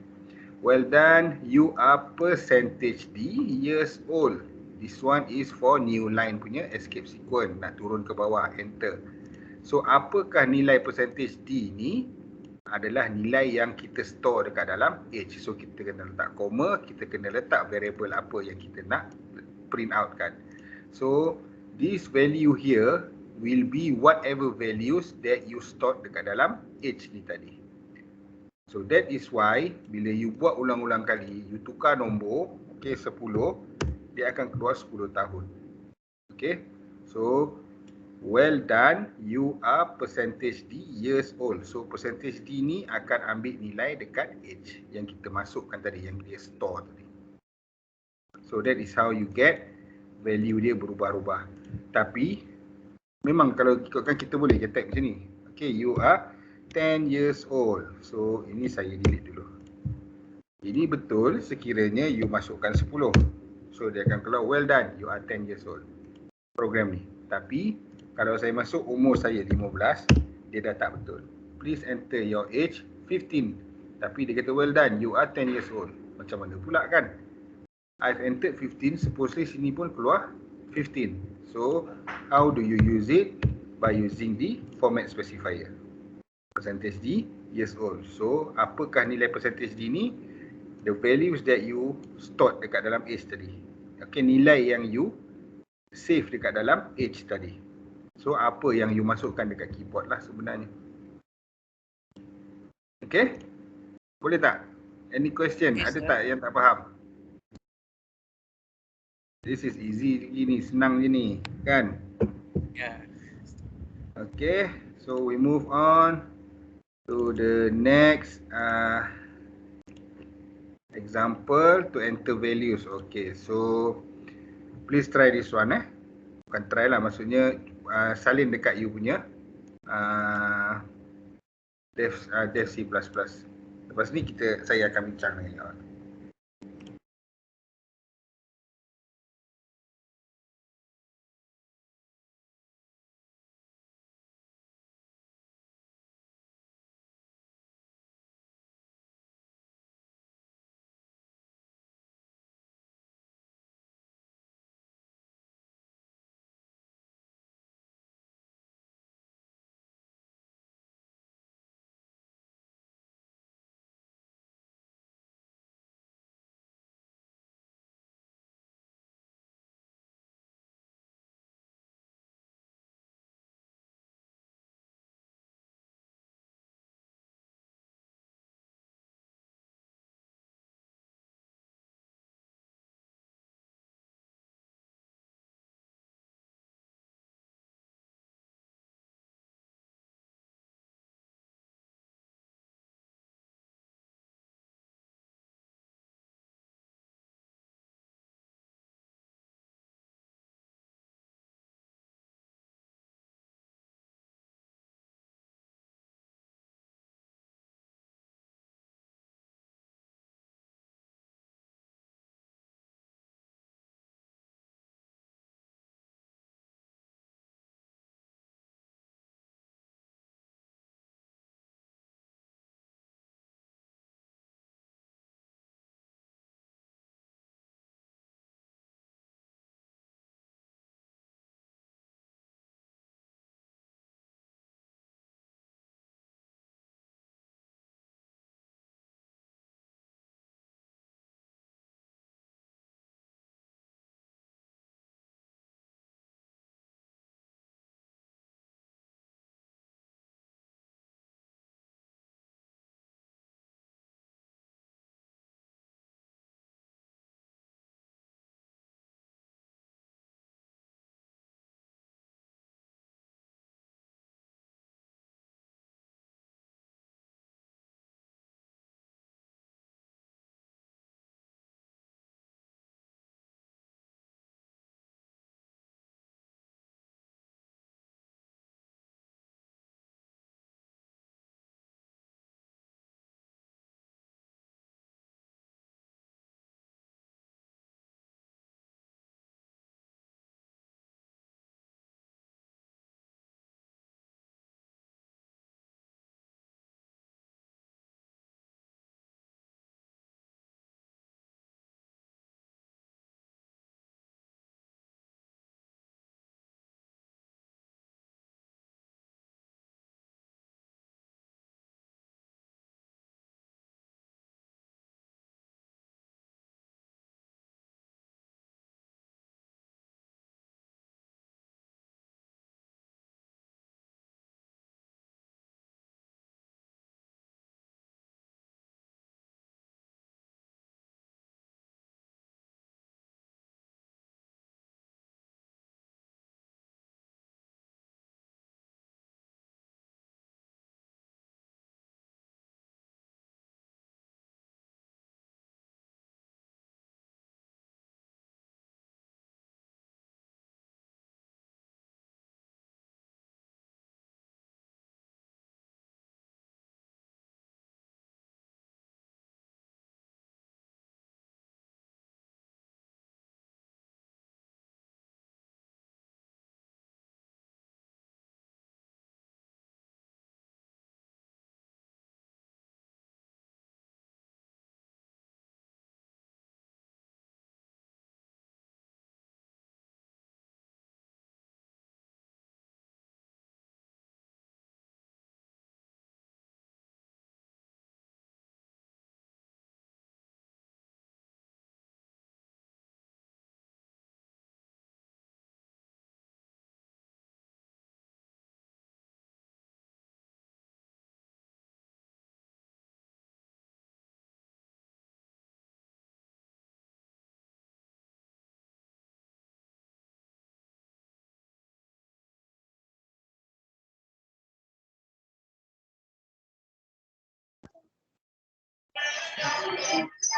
Well done, you are percentage D years old. This one is for new line punya escape sequence. Nak turun ke bawah, enter. So apakah nilai percentage D ni? Adalah nilai yang kita store dekat dalam age. So kita kena letak comma, kita kena letak variable apa yang kita nak print out kan. So this value here will be whatever values that you stored dekat dalam age ni tadi. So that is why bila you buat ulang-ulang kali, you tukar nombor, okay, 10, dia akan keluar 10 tahun. Okay, so well done, you are percentage D years old. So percentage D ni akan ambil nilai dekat age yang kita masukkan tadi, yang dia store tadi. So that is how you get value dia berubah-ubah. Tapi memang kalau ikutkan kita boleh je type macam ni. Okay, you are 10 years old. So ini saya delete dulu. Ini betul sekiranya you masukkan 10. So dia akan keluar well done, you are 10 years old. Program ni. Tapi kalau saya masuk umur saya 15, dia dah tak betul. Please enter your age 15. Tapi dia kata well done, you are 10 years old. Macam mana pula kan? I've entered 15, supposedly sini pun keluar 15. So how do you use it? By using the format specifier. Percentage D, years old. So apakah nilai percentage D ni? The values that you stored dekat dalam age tadi. Okay, nilai yang you save dekat dalam age tadi. So apa yang you masukkan dekat keyboard lah sebenarnya. Okay, boleh tak? Any question? Yes, Ada sir. tak yang tak faham? This is easy gini, senang je ni, kan? Yeah. Okay, so we move on to the next example to enter values. Okay, so please try this one Bukan try lah, maksudnya salin dekat you punya Dev C++. Lepas ni saya akan bincang dengan you.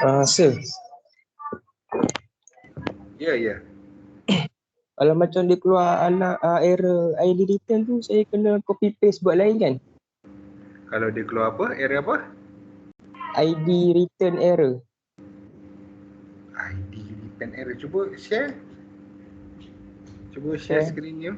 Sir, Ya, ya. kalau macam dia keluar error ID return tu, saya kena copy paste buat lain kan? Kalau dia keluar apa? Area apa? ID return error. ID pen error. Cuba share. Cuba share Okay. screen you.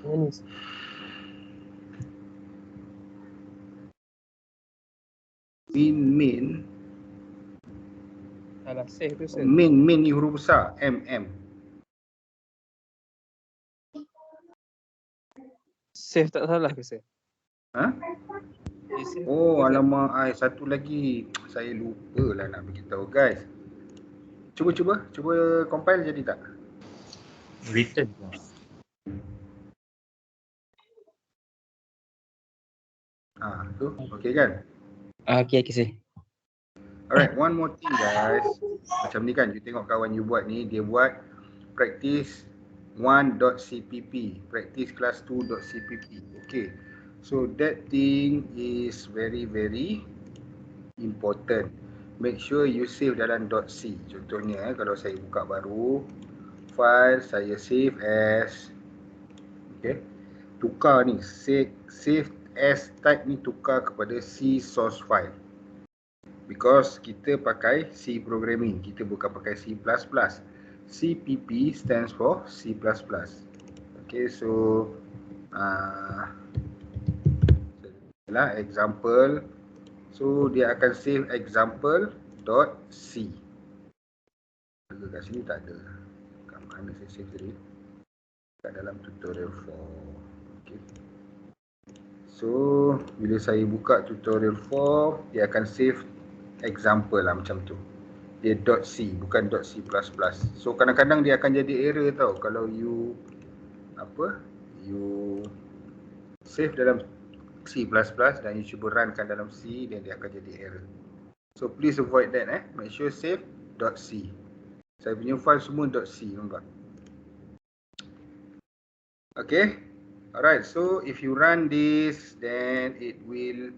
Ini. Min. Salah save tu sir. Min ni huruf besar. MM. Save tak salah ke sir? Ha? Dia save Oh, ke, sir? alamak. Satu lagi. Saya lupa lah nak beritahu guys. Cuba compile jadi tak? Return. Tu. Okay kan? Okay, sir. Alright, one more thing guys. Macam ni kan, you tengok kawan you buat ni, dia buat practice 1.cpp, practice class 2.cpp. Okay, so that thing is very important. Make sure you save dalam .c. Contohnya kalau saya buka baru, file saya save as, okay, tukar ni, save as type ni tukar kepada C source file. Because kita pakai C programming, kita bukan pakai C++. CPP stands for C++. Okay, so example. So dia akan save example.c. Kat sini tak ada. Kat mana saya save tadi? Kat dalam tutorial 4. Okay. So bila saya buka tutorial 4, dia akan save example lah macam tu. Dia .c bukan .c++. So kadang-kadang dia akan jadi error tau kalau you you save dalam C++ dan you cuba runkan dalam C, dan dia akan jadi error. So please avoid that. Make sure save .c. Saya punya file semua .c, nampak? Okay. Alright, so if you run this, then it will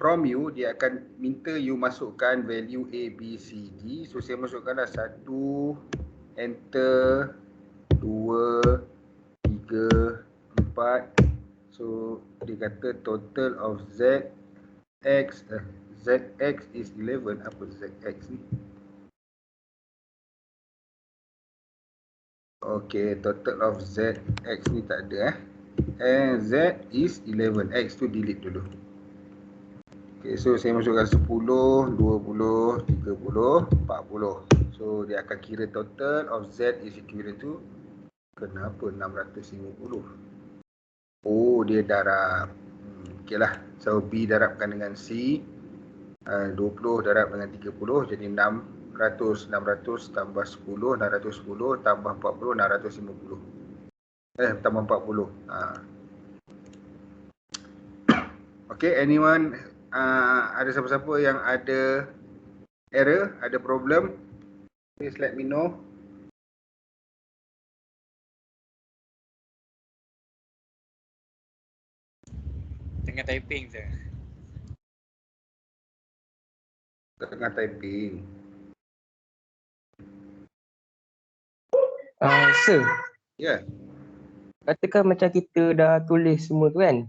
from you, dia akan minta you masukkan value A, B, C, D. So saya masukkanlah 1, enter, 2, 3, 4. So dia kata total of ZX is 11. Apa ZX ni? Okay, total of ZX ni tak ada. And Z is 11. X tu delete dulu. Okay, so saya masukkan 10, 20, 30, 40. So dia akan kira total of Z is equivalent to, kenapa 650? Oh, dia darab. Okay lah. So B darabkan dengan C, 20 darab dengan 30, jadi 600 tambah 10, 610 tambah 40, 650. Tambah 40. Okay, anyone, ada siapa-siapa yang ada error, ada problem, please let me know. Tengah typing je. Tengah typing. Sir, Ya. katakan macam kita dah tulis semua tu kan,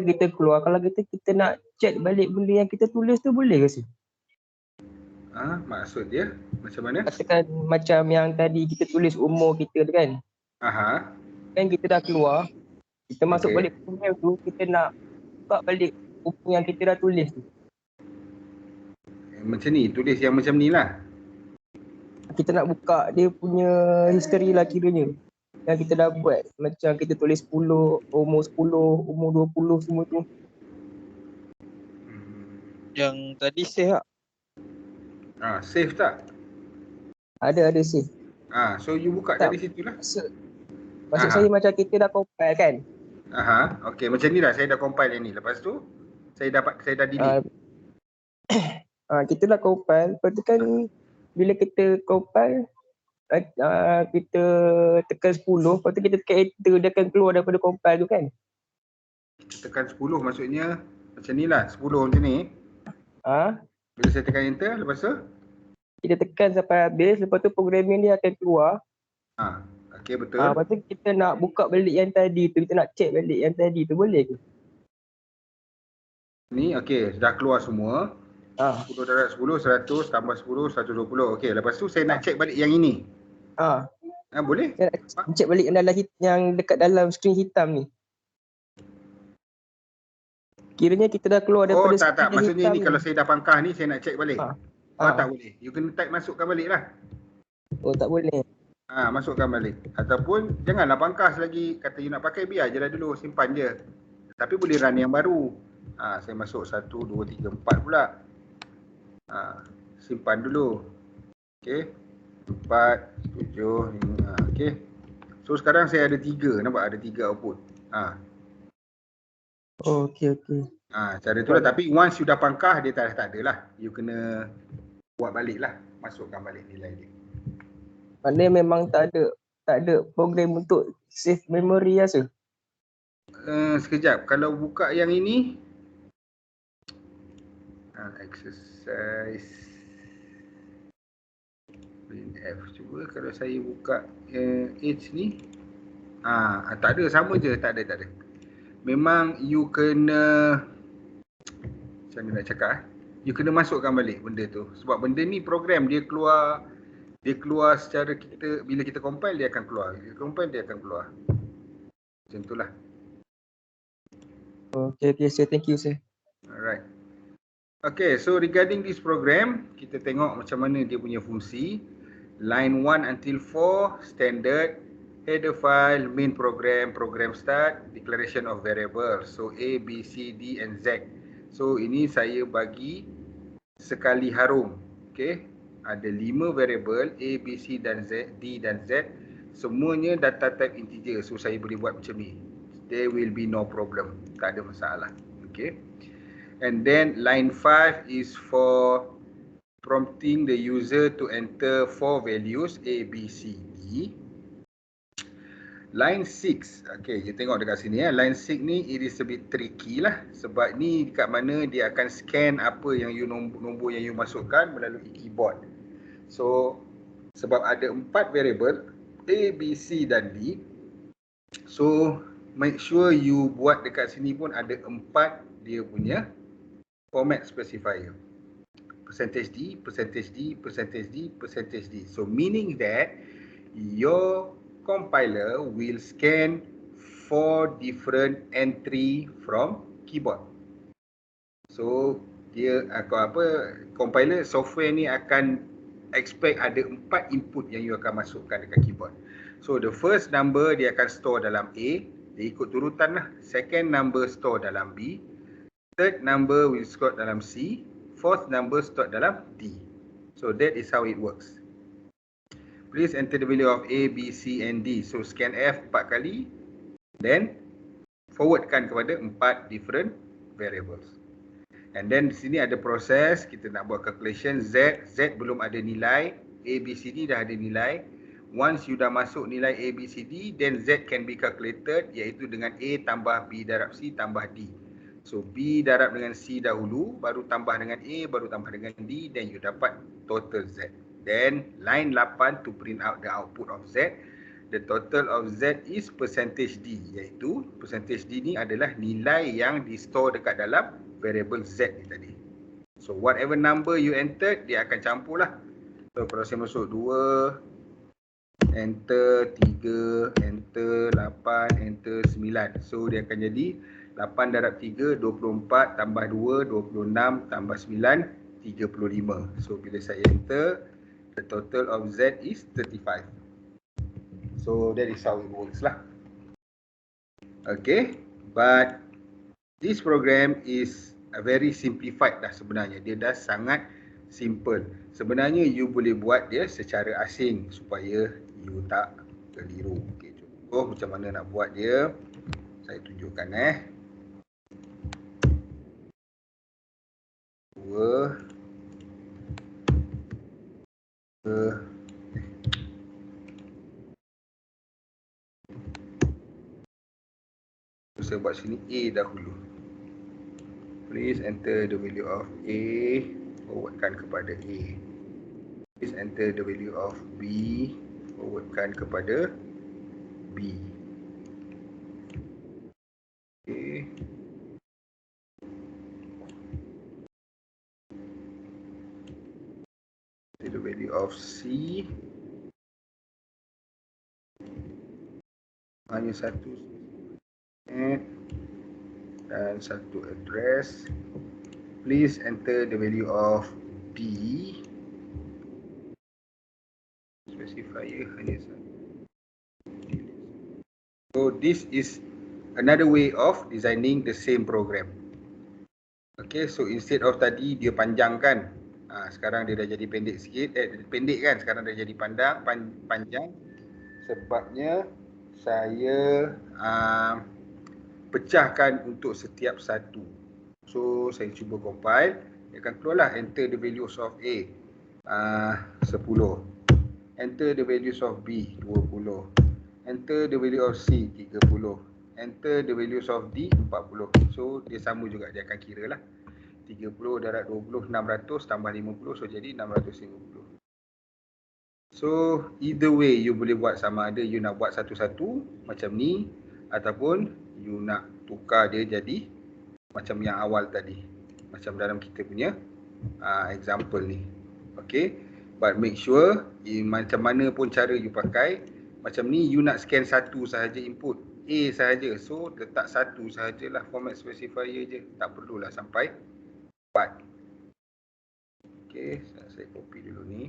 kita keluar, kalau kita nak check balik benda yang kita tulis tu, boleh ke sir? Maksud dia macam mana? Katakan macam yang tadi kita tulis umur kita tu kan, kan kita dah keluar, kita masuk balik program tu, kita nak buka balik buku yang kita dah tulis tu. Macam ni, tulis yang macam ni lah. Kita nak buka dia punya history lah kiranya, yang kita dah buat. Macam kita tulis 10, umur 10, umur 20 semua tu. Yang tadi save tak? Save tak? Ada save. So you buka Tak. dari situ lah. Maksud saya macam kita dah compile kan. Okay, macam ni lah saya dah compile yang ni. Lepas tu saya dah delete. Kita dah compile, lepas tu kan bila kita compile, kita tekan 10, lepas tu kita tekan enter, dia akan keluar daripada compile tu kan? Kita tekan 10 maksudnya macam ni lah, 10 macam ni. Bila saya tekan enter, lepas tu? Kita tekan sampai habis, lepas tu programming dia akan keluar. Okey, betul. Lepas tu kita nak buka balik yang tadi tu, kita nak check balik yang tadi tu, boleh ke? Ni okey, dah keluar semua. 10 darab 10, 100 tambah 10, 120. Okey, lepas tu saya nak check balik yang ini. Boleh? Saya nak check balik yang dekat dalam skrin hitam ni. Kiranya kita dah keluar daripada skrin hitam. Maksudnya ni kalau saya dah pangkah ni, saya nak check balik. Tak boleh. You kena type masukkan balik lah. Tak boleh. Masukkan balik. Ataupun janganlah pangkas lagi. Kata you nak pakai, biar je lah dulu. Simpan je. Tapi boleh run yang baru. Saya masuk 1, 2, 3, 4 pula. Simpan dulu. Okey. 4, 7, 5. Okey. So sekarang saya ada 3. Nampak ada 3 output. Okey. Cara tu lah. Tapi once you dah pangkah, dia tak ada lah. You kena buat balik lah. Masukkan balik nilai dia. Maknanya memang tak ada program untuk save memory rasa? Sekejap. Kalau buka yang ini, exercise F. Cuba kalau saya buka H ni, tak ada, sama je. Tak ada. Memang you kena, macam mana nak cakap, you kena masukkan balik benda tu. Sebab benda ni program, dia keluar secara kita, bila kita compile dia akan keluar. Bila compile dia akan keluar. Macam itulah. Okay, sir. Thank you, sir. Alright. Okay, so regarding this program, kita tengok macam mana dia punya fungsi. Line 1 until 4, standard, header file, main program, program start, declaration of variable. So A, B, C, D and Z. So ini saya bagi sekali harum. Okay, ada 5 variable A, B, C dan Z, D dan Z. Semuanya data type integer. So saya boleh buat macam ni. There will be no problem. Tak ada masalah. Okay. And then line 5 is for prompting the user to enter 4 values A, B, C, D. Line 6, okay, you tengok dekat sini ya. Line 6 ni it is a bit tricky lah. Sebab ni dekat mana dia akan scan apa yang you nombor yang you masukkan melalui keyboard. So sebab ada 4 variable A, B, C dan D. So make sure you buat dekat sini pun ada 4 dia punya format specifier. Percentage D, percentage D, percentage D, percentage D. So meaning that your compiler will scan 4 different entry from keyboard. So dia compiler software ni akan expect ada 4 input yang you akan masukkan dekat keyboard. So the first number dia akan store dalam A, dia ikut turutan lah. Second number store dalam B, third number will store dalam C, fourth number store dalam D. So that is how it works. Please enter the value of A, B, C and D. So scan F 4 kali, then forwardkan kepada 4 different variables. And then di sini ada proses, kita nak buat calculation Z. Z belum ada nilai, A, B, C, D dah ada nilai. Once you dah masuk nilai A, B, C, D, then Z can be calculated, iaitu dengan A tambah B darab C tambah D. So B darab dengan C dahulu, baru tambah dengan A, baru tambah dengan D, then you dapat total Z. Then line 8 to print out the output of Z. The total of Z is percentage D, iaitu percentage D ni adalah nilai yang di store dekat dalam variable Z ni tadi. So whatever number you entered, dia akan campur lah. So kalau saya masuk 2, enter 3, enter 8, enter 9. So dia akan jadi 8 darab 3, 24, tambah 2, 26, tambah 9, 35. So bila saya enter, the total of Z is 35. So that is how it works lah. Okay, but this program is very simplified dah sebenarnya. Dia dah sangat simple. Sebenarnya you boleh buat dia secara asing supaya you tak keliru. Okay, contoh macam mana nak buat dia. Saya tunjukkan 2 Saya buat sini A dahulu. Please enter the value of A, forwardkan kepada A. Please enter the value of B, forwardkan kepada B. Okay. The value of C, hanya satu dan satu address. Please enter the value of D. Specifier hanya satu. So this is another way of designing the same program. Okay, so instead of tadi dia panjangkan, sekarang dia dah jadi pendek sikit. Pendek kan, sekarang dah jadi panjang. Sebabnya saya pecahkan untuk setiap satu. So saya cuba compile, dia akan keluarlah enter the values of A 10, enter the values of B 20, enter the value of C 30, enter the values of D 40. So dia sama juga, dia akan kira lah 30 darab 20 600 tambah 50, so jadi 650. So either way you boleh buat, sama ada you nak buat satu-satu macam ni ataupun you nak tukar dia jadi macam yang awal tadi, macam dalam kita punya example ni. Okay, but make sure macam mana pun cara you pakai, macam ni you nak scan satu sahaja input A sahaja, so letak satu sahajalah format specifier je, tak perlulah sampai 4. Okay, saya copy dulu ni.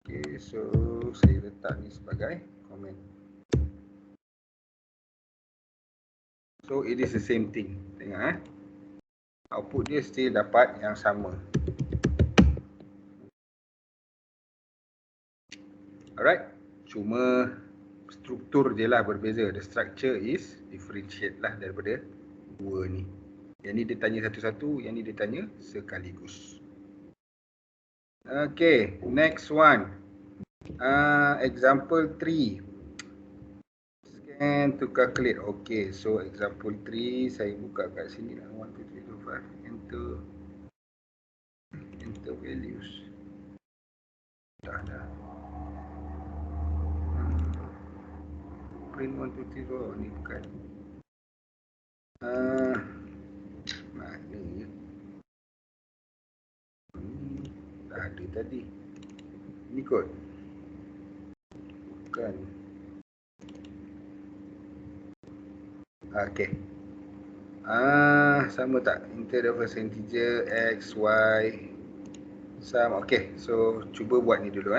Okay, so saya letak ni sebagai comment. So it is the same thing. Tengok output dia still dapat yang sama. Alright, cuma struktur je lah berbeza. The structure is differentiate lah daripada dua ni. Yang ni dia tanya satu-satu, yang ni dia tanya sekaligus. Okay, next one. Example 3. Scan to calculate. Okay, so example 3 saya buka kat sini lah. 1, 2, 3, 4. Enter values. Dah. Print 1, 2, 3. Ni bukan. Mana ya? Dah ada tadi. Ni kot. Bukan. Okay. Sama tak? Enter the first integer x, y, sama. Okay, so cuba buat ni dulu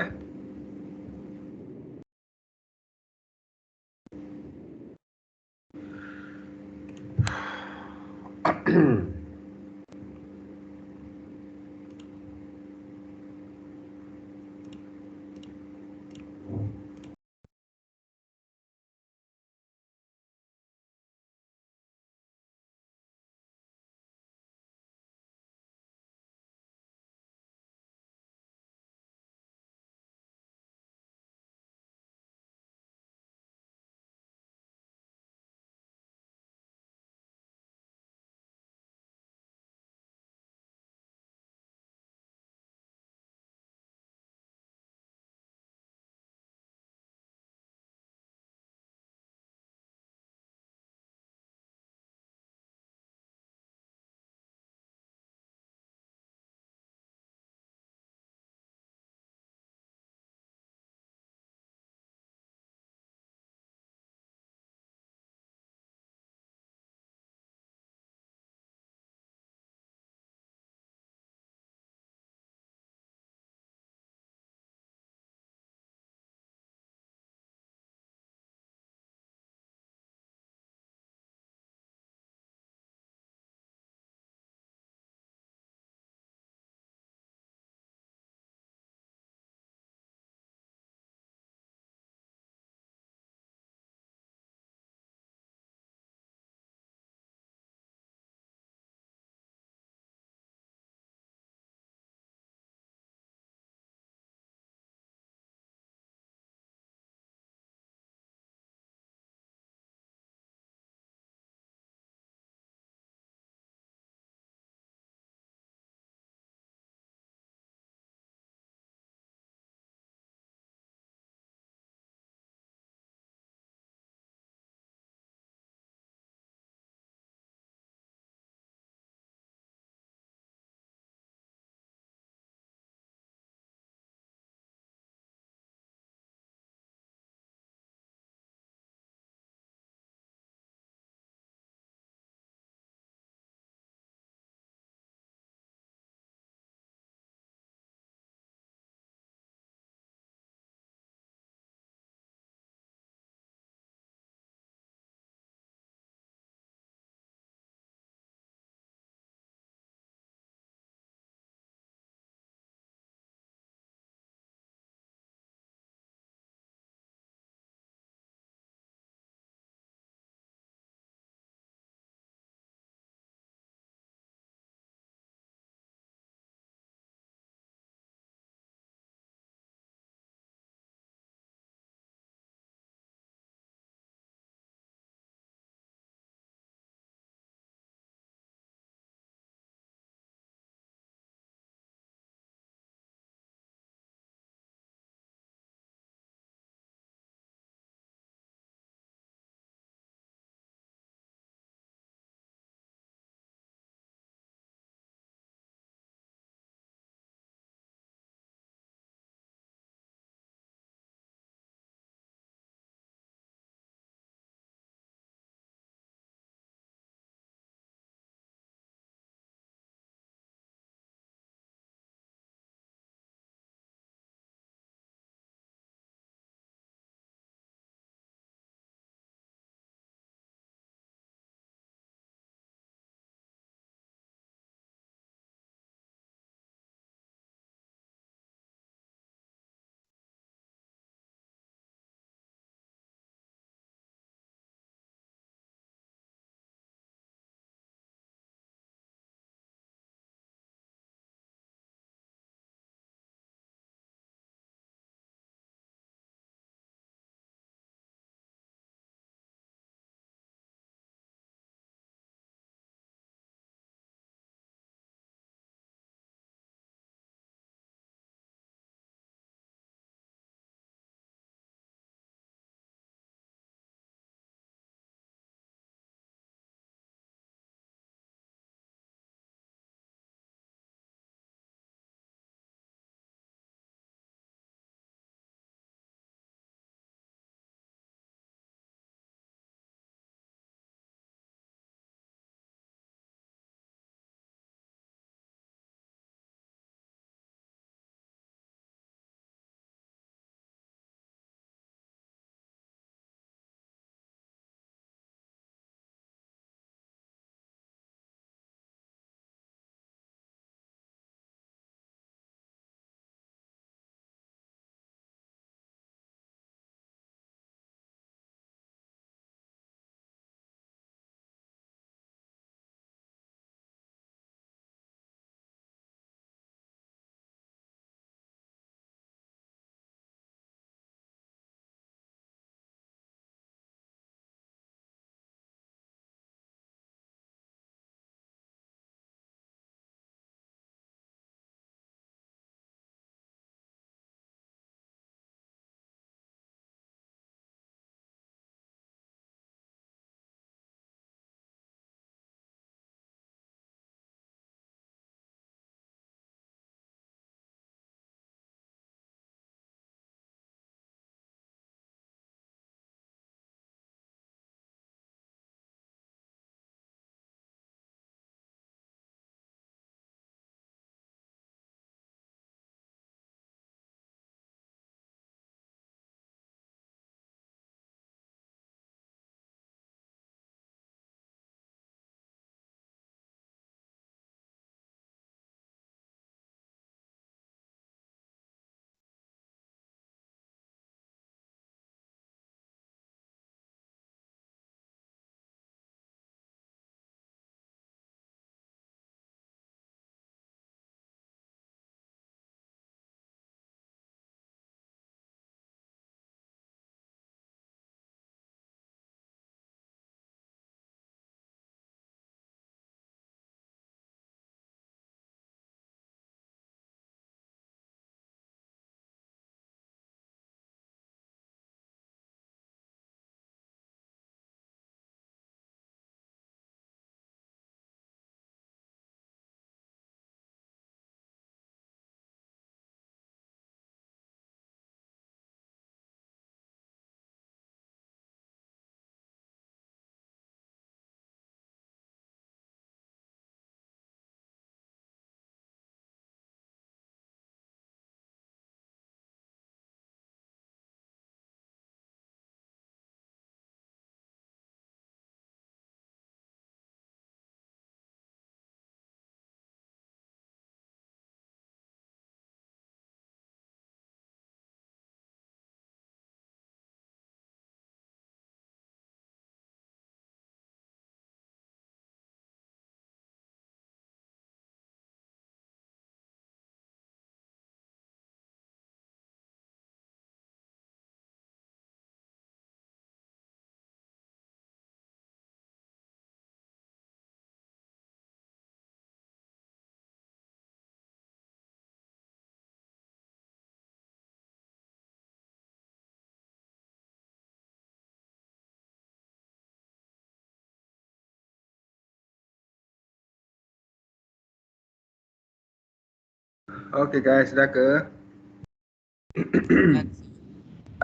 Okay guys, dah ke?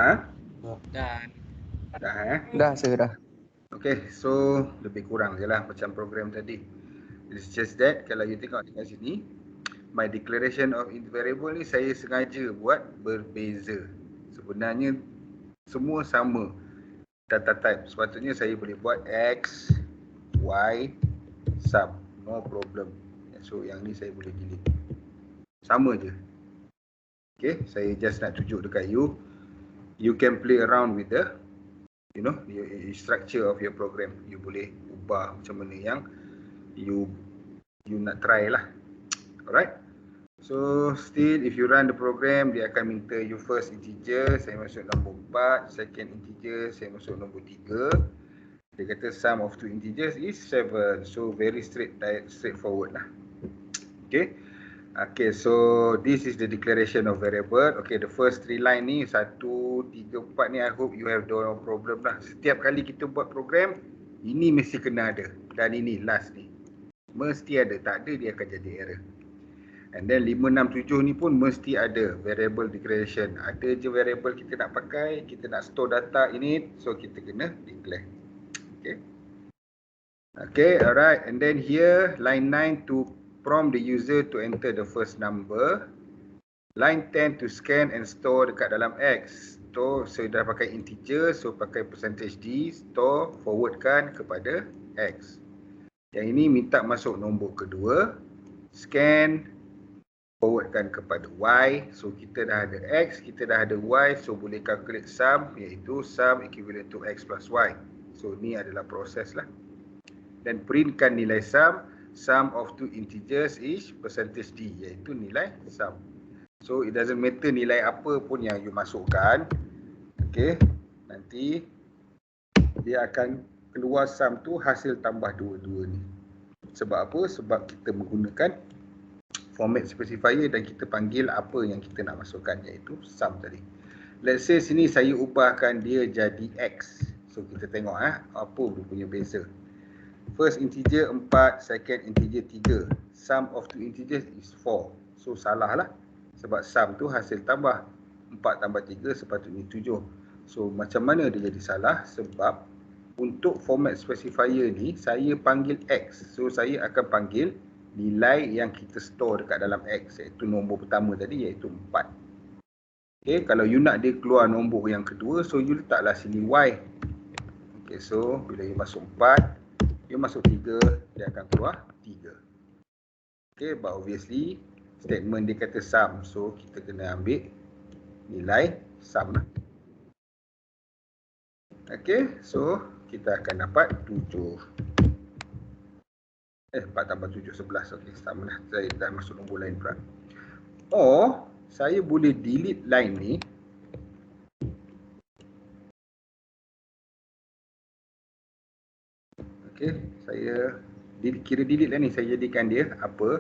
Ha? Dan Dah Dah saya dah. Okay, so lebih kurang je lah macam program tadi. It's just that kalau you tengok dekat sini, my declaration of variable ni saya sengaja buat berbeza. Sebenarnya semua sama data type. Sepatutnya saya boleh buat X, Y, sum. No problem. So yang ni saya boleh delete. Sama je. Okay, saya just nak tunjuk dekat you. You can play around with the structure of your program. You boleh ubah macam mana yang you nak try lah. Alright. So still if you run the program, dia akan minta you first integer, saya masuk nombor 4, second integer, saya masuk nombor 3. Dia kata sum of two integers is 7. So very straightforward lah. Okay. Okay, so this is the declaration of variable. Okay, the first 3 line ni 1, 3, 4 ni I hope you have no problem lah. Setiap kali kita buat program, ini mesti kena ada. Dan ini last ni. Mesti ada, tak ada dia akan jadi error. And then 5, 6, 7 ni pun mesti ada variable declaration. Ada je variable kita nak pakai, kita nak store data init, so kita kena declare. Okay. Okay, alright. And then here, line 9 to prompt the user to enter the first number. Line 10 to scan and store dekat dalam X. So dah pakai integer, so pakai percentage D, store, forwardkan kepada X. Yang ini minta masuk nombor kedua, scan, forwardkan kepada Y. So kita dah ada X, kita dah ada Y, so boleh calculate sum, iaitu sum equivalent to X plus Y. So ni adalah proses lah. Dan printkan nilai sum. Sum of two integers is percentage D, iaitu nilai sum. So it doesn't matter nilai apa pun yang you masukkan. Okay, nanti dia akan keluar sum tu hasil tambah dua-dua ni. Sebab apa? Sebab kita menggunakan format specifier dan kita panggil apa yang kita nak masukkan, iaitu sum tadi. Let's say sini saya ubahkan dia jadi X. So kita tengok apa dia punya beza. First integer 4, second integer 3. Sum of two integers is 4. So salah lah. Sebab sum tu hasil tambah. 4 tambah 3 sepatutnya 7. So macam mana dia jadi salah? Sebab untuk format specifier ni saya panggil X. So saya akan panggil nilai yang kita store dekat dalam X, iaitu nombor pertama tadi, iaitu 4. Okay, kalau you nak dia keluar nombor yang kedua, so you letaklah sini Y. Okay, so bila you masuk 4, you masuk 3, dia akan keluar 3. Okay, but obviously statement dia kata sum, so kita kena ambil nilai sum lah. Okay, so kita akan dapat 7. 4 tambah 7, 11. Okay, sama lah. Saya dah masuk nombor lain pula. Or, saya boleh delete line ni. Okay, saya kira delete lah ni. Saya jadikan dia apa.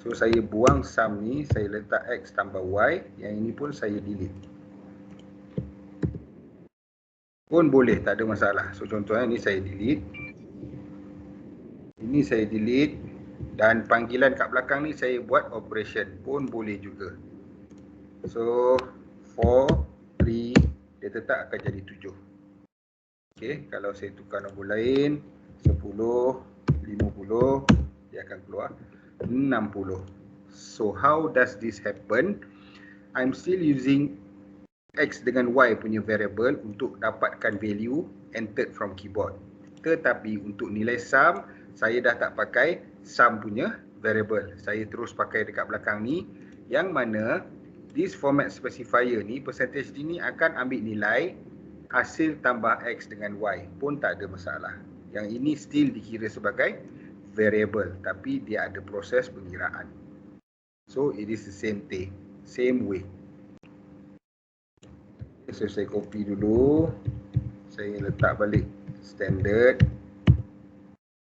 So, saya buang sum ni. Saya letak X tambah Y. Yang ini pun saya delete. Pun boleh, tak ada masalah. So, contohnya ni saya delete. Ini saya delete. Dan panggilan kat belakang ni saya buat operation. Pun boleh juga. So, 4, 3, dia tetap akan jadi 7. Okay, kalau saya tukar nombor lain, 10, 50, dia akan keluar 60. So, how does this happen? I'm still using X dengan Y punya variable untuk dapatkan value entered from keyboard. Tetapi untuk nilai sum, saya dah tak pakai sum punya variable. Saya terus pakai dekat belakang ni, yang mana this format specifier ni, percentage D ni akan ambil nilai hasil tambah X dengan Y. Pun tak ada masalah. Yang ini still dikira sebagai variable, tapi dia ada proses pengiraan. So it is the same thing, same way. So saya copy dulu. Saya letak balik standard.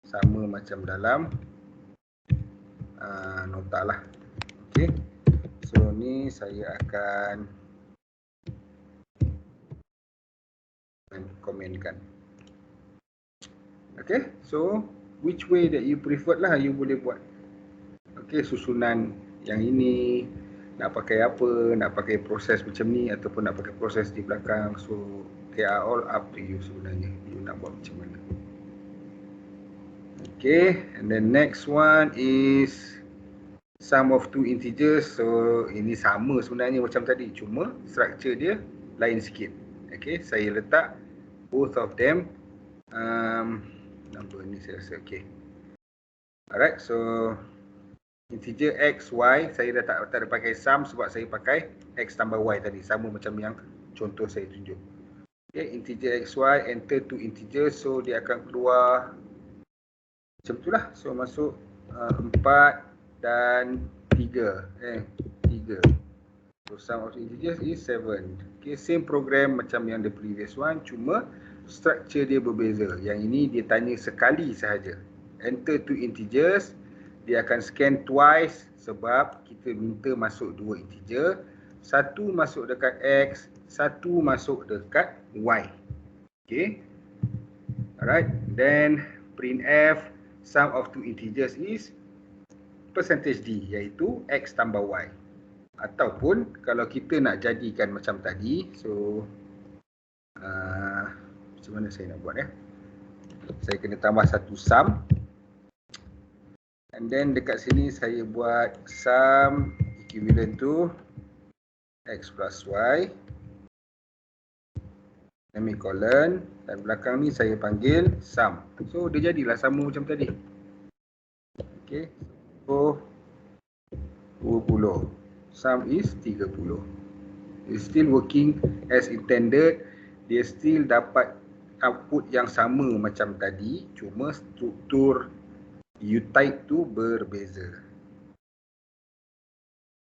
Sama macam dalam nota lah. Okay. So ni saya akan komenkan. Okay. So which way that you prefer lah you boleh buat. Okay, susunan yang ini, nak pakai apa, nak pakai proses macam ni ataupun nak pakai proses di belakang. So they are all up to you sebenarnya, you nak buat macam mana. Okay, and then next one is sum of two integers. So ini sama sebenarnya macam tadi, cuma structure dia lain sikit. Okay, saya letak both of them number ni saya rasa okay. Alright, so integer x, y, saya dah tak ada pakai sum sebab saya pakai x tambah y tadi, sama macam yang contoh saya tunjuk. Okay, integer x, y, enter two integers, so dia akan keluar macam itulah. So masuk 4 dan 3. 3. So sum of integers is 7. Okay, same program macam yang the previous one, cuma structure dia berbeza. Yang ini dia tanya sekali sahaja. Enter two integers, dia akan scan twice sebab kita minta masuk dua integer. Satu masuk dekat x, satu masuk dekat y. Okay. Alright, then printf sum of two integers is percentage d, iaitu x tambah y. Ataupun kalau kita nak jadikan macam tadi, so macam mana saya nak buat saya kena tambah satu sum, and then dekat sini saya buat sum equivalent to x plus y, semicolon, dan belakang ni saya panggil sum. So dia jadilah sama macam tadi. Okay, so 20, sum is 30. It's still working as intended. Dia still dapat output yang sama macam tadi, cuma struktur U-type tu berbeza.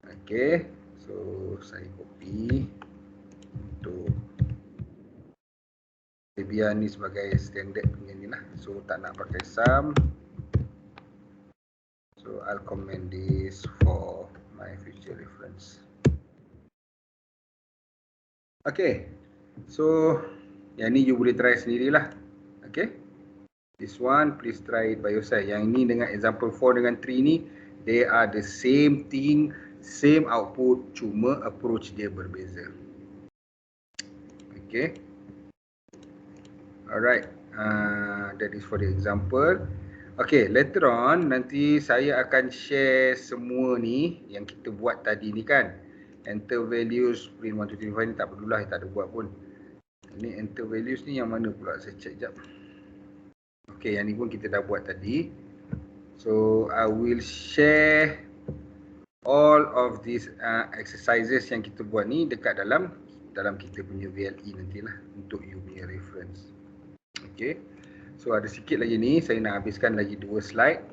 Okay, so saya copy untuk biar ni sebagai standard punya ni lah. So tak nak pakai sum. So I'll comment this for my future reference. Okay, so yang ni you boleh try sendirilah. Okay, this one please try it by yourself. Yang ni dengan example 4 dengan 3 ni, they are the same thing, same output, cuma approach dia berbeza. Okay, alright, that is for the example. Okay, later on nanti saya akan share semua ni yang kita buat tadi ni kan. Enter values, print 1, 2, 3, 4 ni tak perlulah, tak ada buat pun. Ini enter values ni yang mana pula, saya check jap. Okay, yang ni pun kita dah buat tadi. So I will share all of these exercises yang kita buat ni dekat dalam kita punya VLE nantilah untuk you punya reference. Okay, so ada sikit lagi ni, saya nak habiskan lagi 2 slide.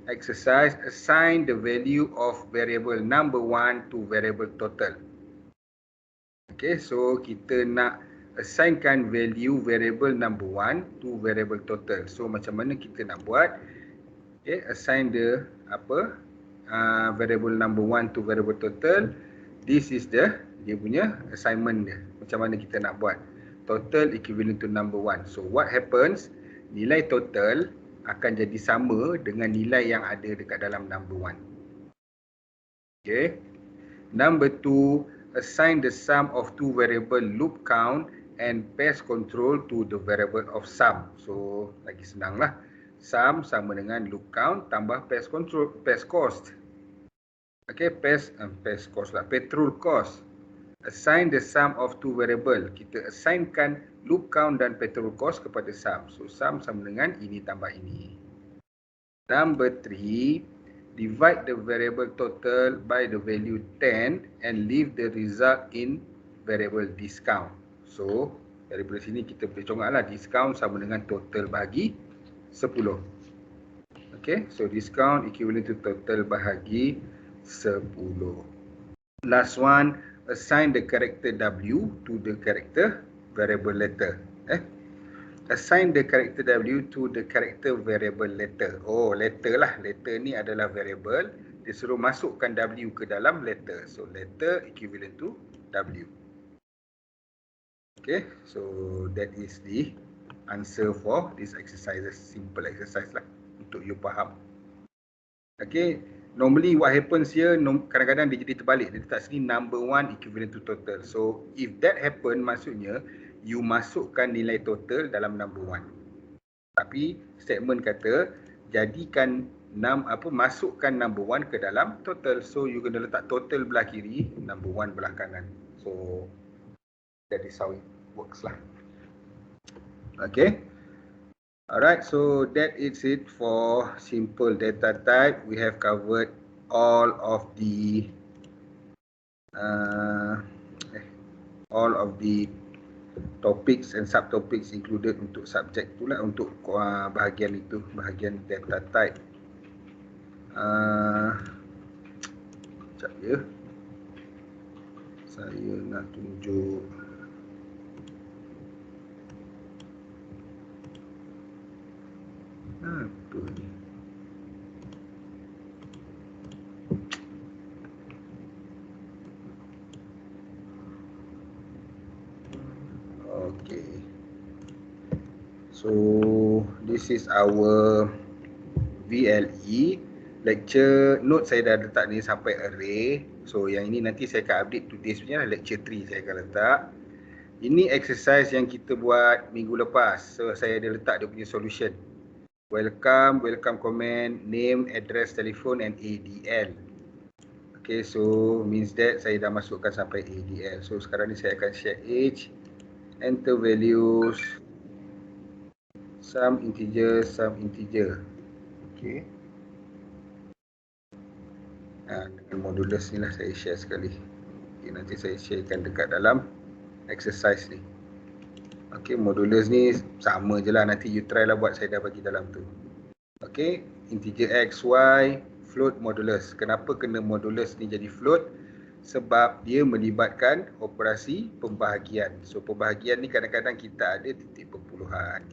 Exercise, assign the value of variable number 1 to variable total. Okay, so kita nak assignkan value variable number 1 to variable total. So macam mana kita nak buat? Okay, assign the variable number 1 to variable total. This is dia punya assignment dia. Macam mana kita nak buat? Total equivalent to number 1. So what happens? Nilai total akan jadi sama dengan nilai yang ada dekat dalam number 1. Okay. Number 2, assign the sum of two variable loop count and pass control to the variable of sum. So lagi senang lah. Sum sama dengan loop count tambah pass cost. Okay, pass cost lah, petrol cost. Assign the sum of two variable. Kita assignkan loop count dan petrol cost kepada sum. So sum sama dengan ini tambah ini. Number 3, divide the variable total by the value 10 and leave the result in variable discount. So daripada sini kita boleh congaklah discount sama dengan total bahagi 10. Okay, so discount equivalent to total bahagi 10. Last one, assign the character W to the character variable letter. Assign the character W to the character variable letter. Oh, letter lah. Letter ni adalah variable. Dia suruh masukkan W ke dalam letter. So letter equivalent to W. Okay, so that is the answer for this exercise. Simple exercise lah untuk you faham. Okay, normally what happens here, kadang-kadang dia jadi terbalik. Dia letak sini number 1 equivalent to total. So if that happen, maksudnya you masukkan nilai total dalam number 1. Tapi statement kata jadikan masukkan number 1 ke dalam total. So you kena letak total belah kiri, number 1 belah kanan. So that is how it works lah. Okay. Alright, so that is it for simple data type. We have covered all of the topics and subtopics included untuk subjek tu lah, untuk bahagian itu, bahagian data type. Sekejap ya. Saya nak tunjuk apa ni? Okay. So this is our VLE lecture note. Saya dah letak ni sampai array. So yang ini nanti saya akan update today's punya lecture 3 saya akan letak. Ini exercise yang kita buat minggu lepas. So saya ada letak dia punya solution. Welcome comment, name, address, telephone and ADL. Okay, so means that saya dah masukkan sampai ADL. So sekarang ni saya akan share age, enter values, some integer. Okay. Dengan modulus ni lah saya share sekali. Okay, nanti saya sharekan dekat dalam exercise ni. Okay, modulus ni sama je lah. Nanti you try lah buat, saya dah bagi dalam tu. Okay, integer x, y, float modulus. Kenapa kena modulus ni jadi float? Sebab dia melibatkan operasi pembahagian. So pembahagian ni kadang-kadang kita ada titik perpuluhan.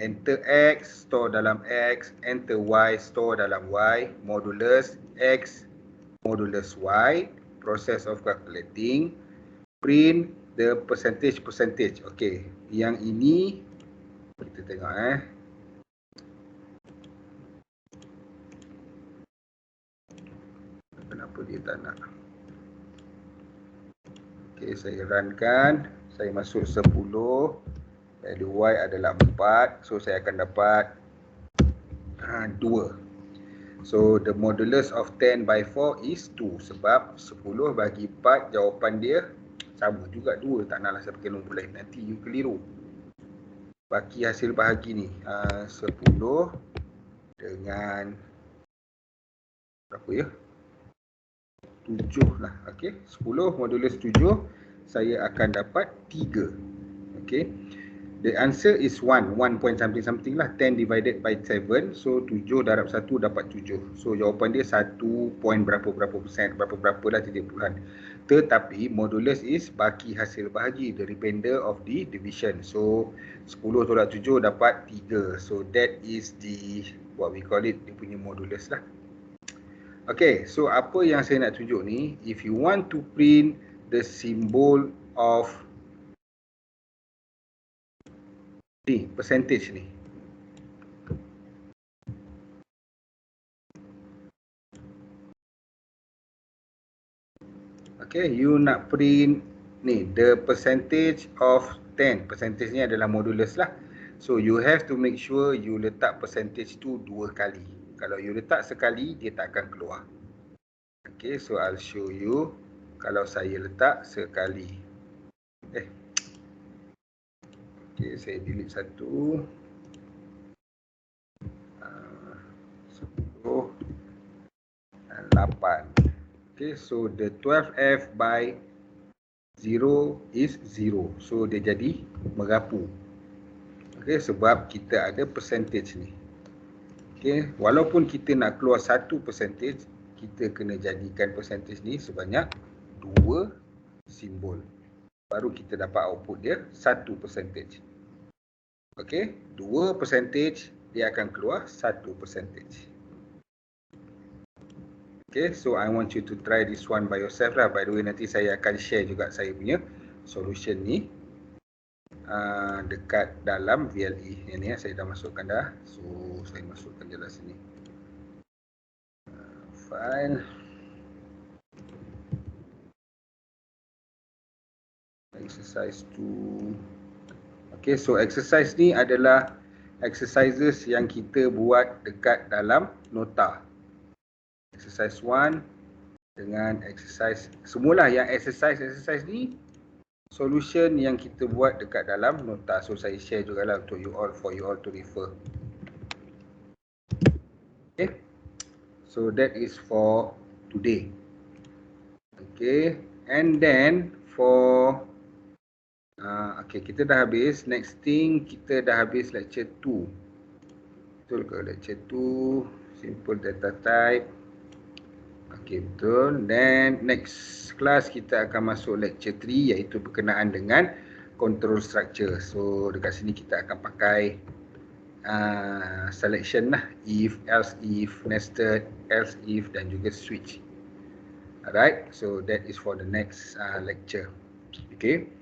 Enter x, store dalam x. Enter y, store dalam y. Modulus x, modulus y. Process of calculating. Print the percentage. Okay, yang ini kita tengok kenapa dia tak nak. Okay, saya runkan. Saya masuk 10. Value y adalah 4. So saya akan dapat 2. So the modulus of 10 by 4 is 2. Sebab 10 bagi 4, jawapan dia sama juga 2. Tak naklah saya pakai nombor lain, nanti you keliru. Baki hasil bahagi ni 10 dengan berapa ya? 7 lah. Okay, 10 modulus 7, saya akan dapat 3. Okay, the answer is 1 point something lah. 10 divided by 7. So 7 darab 1 dapat 7. So jawapan dia 1 point berapa persen, berapa lah titik puluhan. Tetapi modulus is baki hasil bahagi, the remainder of the division. So 10 tolak 7 dapat 3. So that is the, what we call it, dia punya modulus lah. Okay, so apa yang saya nak tunjuk ni, if you want to print the symbol of ni, percentage ni. Okay, you nak print ni, the percentage of 10. Percentage ni adalah modulus lah. So you have to make sure you letak percentage tu 2 kali. Kalau you letak sekali, dia tak akan keluar. Okay, so I'll show you. Kalau saya letak sekali. Okay, saya delete satu. 10, 8. Okay, so the 12F by 0 is 0. So dia jadi merapu. Okay, sebab kita ada percentage ni. Okay, walaupun kita nak keluar 1%, kita kena jadikan percentage ni sebanyak 2 simbol. Baru kita dapat output dia 1%. Okay, 2% dia akan keluar 1%. Okay, so I want you to try this one by yourself lah. By the way, nanti saya akan share juga saya punya solution ni dekat dalam VLE. Yang ni saya dah masukkan dah. So saya masukkan je lah sini. file. Exercise 2. Okay, so exercise ni adalah exercises yang kita buat dekat dalam nota. Exercise 1 dengan exercise, semualah yang exercise ni solution yang kita buat dekat dalam nota. So saya share jugalah untuk you all, for you all to refer. Okay, so that is for today. Okay, and then for okay, kita dah habis. Next thing, kita dah habis lecture 2. Betul ke lecture 2? Simple data type. Okay, betul. Then next class kita akan masuk lecture 3 iaitu berkenaan dengan control structure. So dekat sini kita akan pakai selection lah. If, else if, nested, else if dan juga switch. Alright, so that is for the next lecture. Okay.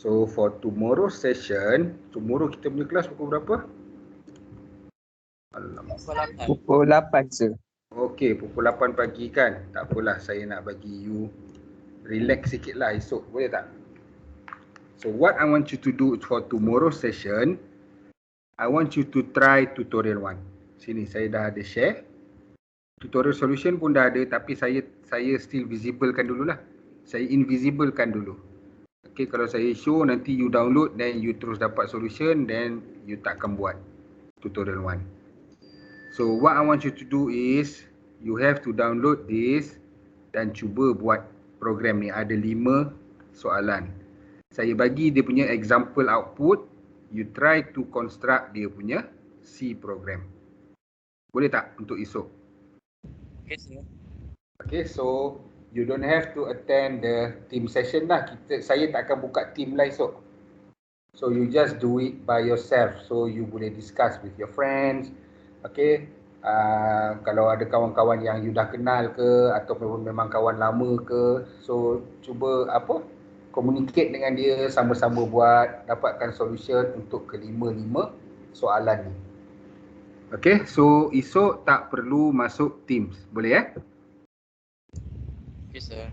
So for tomorrow session, tomorrow kita punya kelas pukul berapa? Alamak. Pukul 8 sir. Okey, pukul 8 pagi kan? Tak apalah, saya nak bagi you relax sikit lah esok, boleh tak? So what I want you to do for tomorrow session, I want you to try tutorial 1. Sini, saya dah ada share. Tutorial solution pun dah ada, tapi saya still visiblekan dululah. Saya invisiblekan dulu. Okay, kalau saya show nanti you download, then you terus dapat solution, then you takkan buat tutorial 1. So what I want you to do is you have to download this dan cuba buat program ni. Ada 5 soalan. Saya bagi dia punya example output, you try to construct dia punya C program. Boleh tak untuk esok? Okay, sir. Okay, so you don't have to attend the team session lah. Saya tak akan buka team lah esok. So you just do it by yourself. So you boleh discuss with your friends. Okay, kalau ada kawan-kawan yang you dah kenal ke ataupun memang kawan lama ke, so cuba communicate dengan dia, sama-sama buat, dapatkan solution untuk kelima-lima soalan ni. Okay, so esok tak perlu masuk Teams, boleh Okay, sir.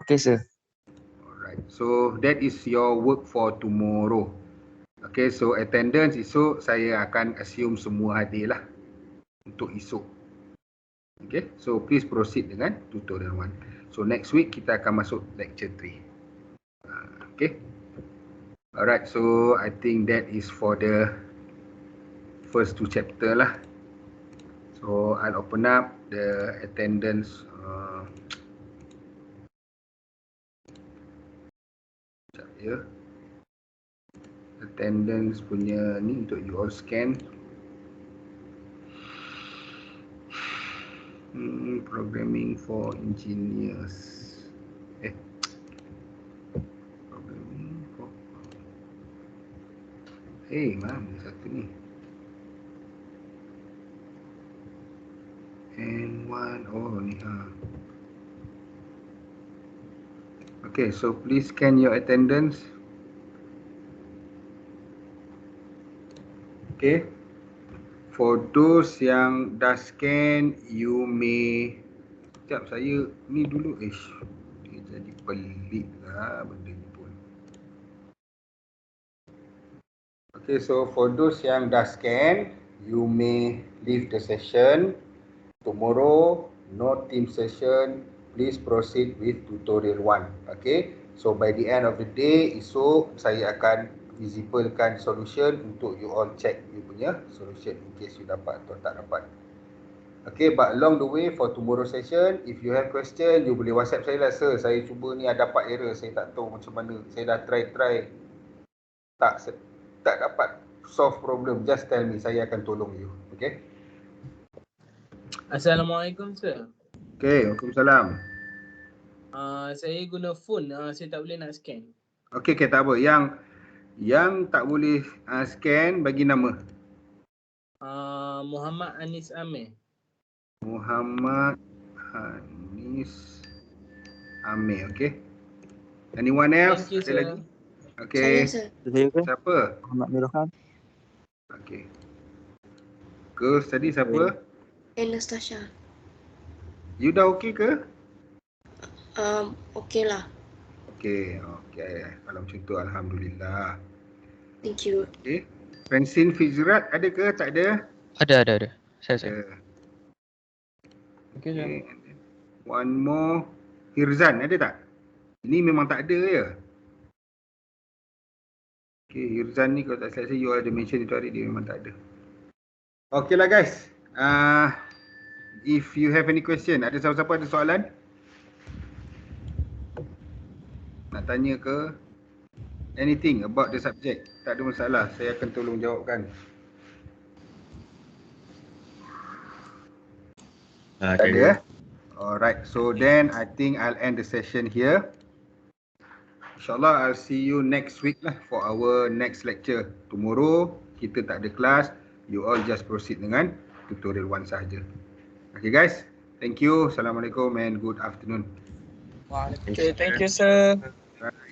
Okay sir. Alright, so that is your work for tomorrow. Okay, so attendance esok saya akan assume semua hadir lah untuk esok. Okay, so please proceed dengan tutorial 1. So next week kita akan masuk lecture 3. Okay. Alright, so I think that is for the first 2 chapter lah. So I'll open up the attendance. Sekejap ya. Attendance punya ni untuk you all scan. Programming for engineers. Programming for. Mana satu ni? N1, oh ni Okay, so please scan your attendance. Okay, for those yang dah scan, you may. Sekejap, saya ni dulu. Dia jadi pelik lah benda ni pun. Okay, so for those yang dah scan, you may leave the session. Tomorrow, no team session. Please proceed with tutorial 1. Okay, so by the end of the day, esok saya akan visiblekan solution untuk you all check you punya solution in case you dapat atau tak dapat. Okay, but along the way for tomorrow session, if you have question, you boleh WhatsApp saya lah, sir. Saya cuba ni ada dapat error, saya tak tahu macam mana. Saya dah try. Tak dapat solve problem. Just tell me, saya akan tolong you. Okay. Assalamualaikum sir. Okay, Waalaikumsalam. Saya guna phone, saya tak boleh nak scan. Okay, tak apa. Yang tak boleh scan, bagi nama. Muhammad Anis Amir. Muhammad Anis Amir, okay. Anyone else? Thank you, Ada sir. lagi? Okay. Saya ke? Siapa? Muhammad Mirhan. Okay. Girls tadi siapa? Anastasia. You dah okey ke? Okay lah. Okey. Kalau macam tu alhamdulillah. Thank you. Okey. Francine Fitzgerald ada ke? Tak ada? Ada. Saya. Ada. Okay. One more. Hirzan ada tak? Ini memang tak ada ya? Okay, Hirzan ni kalau tak salah saya you ada mention itu hari dia memang tak ada. Okay lah guys. If you have any question, ada siapa-siapa ada soalan? Nak tanya ke? Anything about the subject? Tak ada masalah, saya akan tolong jawabkan. Tak ada. Alright, so then I think I'll end the session here. InsyaAllah I'll see you next week lah for our next lecture. Tomorrow kita tak ada kelas. You all just proceed dengan tutorial 1 sahaja. Okay guys, thank you. Assalamualaikum and good afternoon. Waalaikumsalam. Okay, thank you sir. Bye.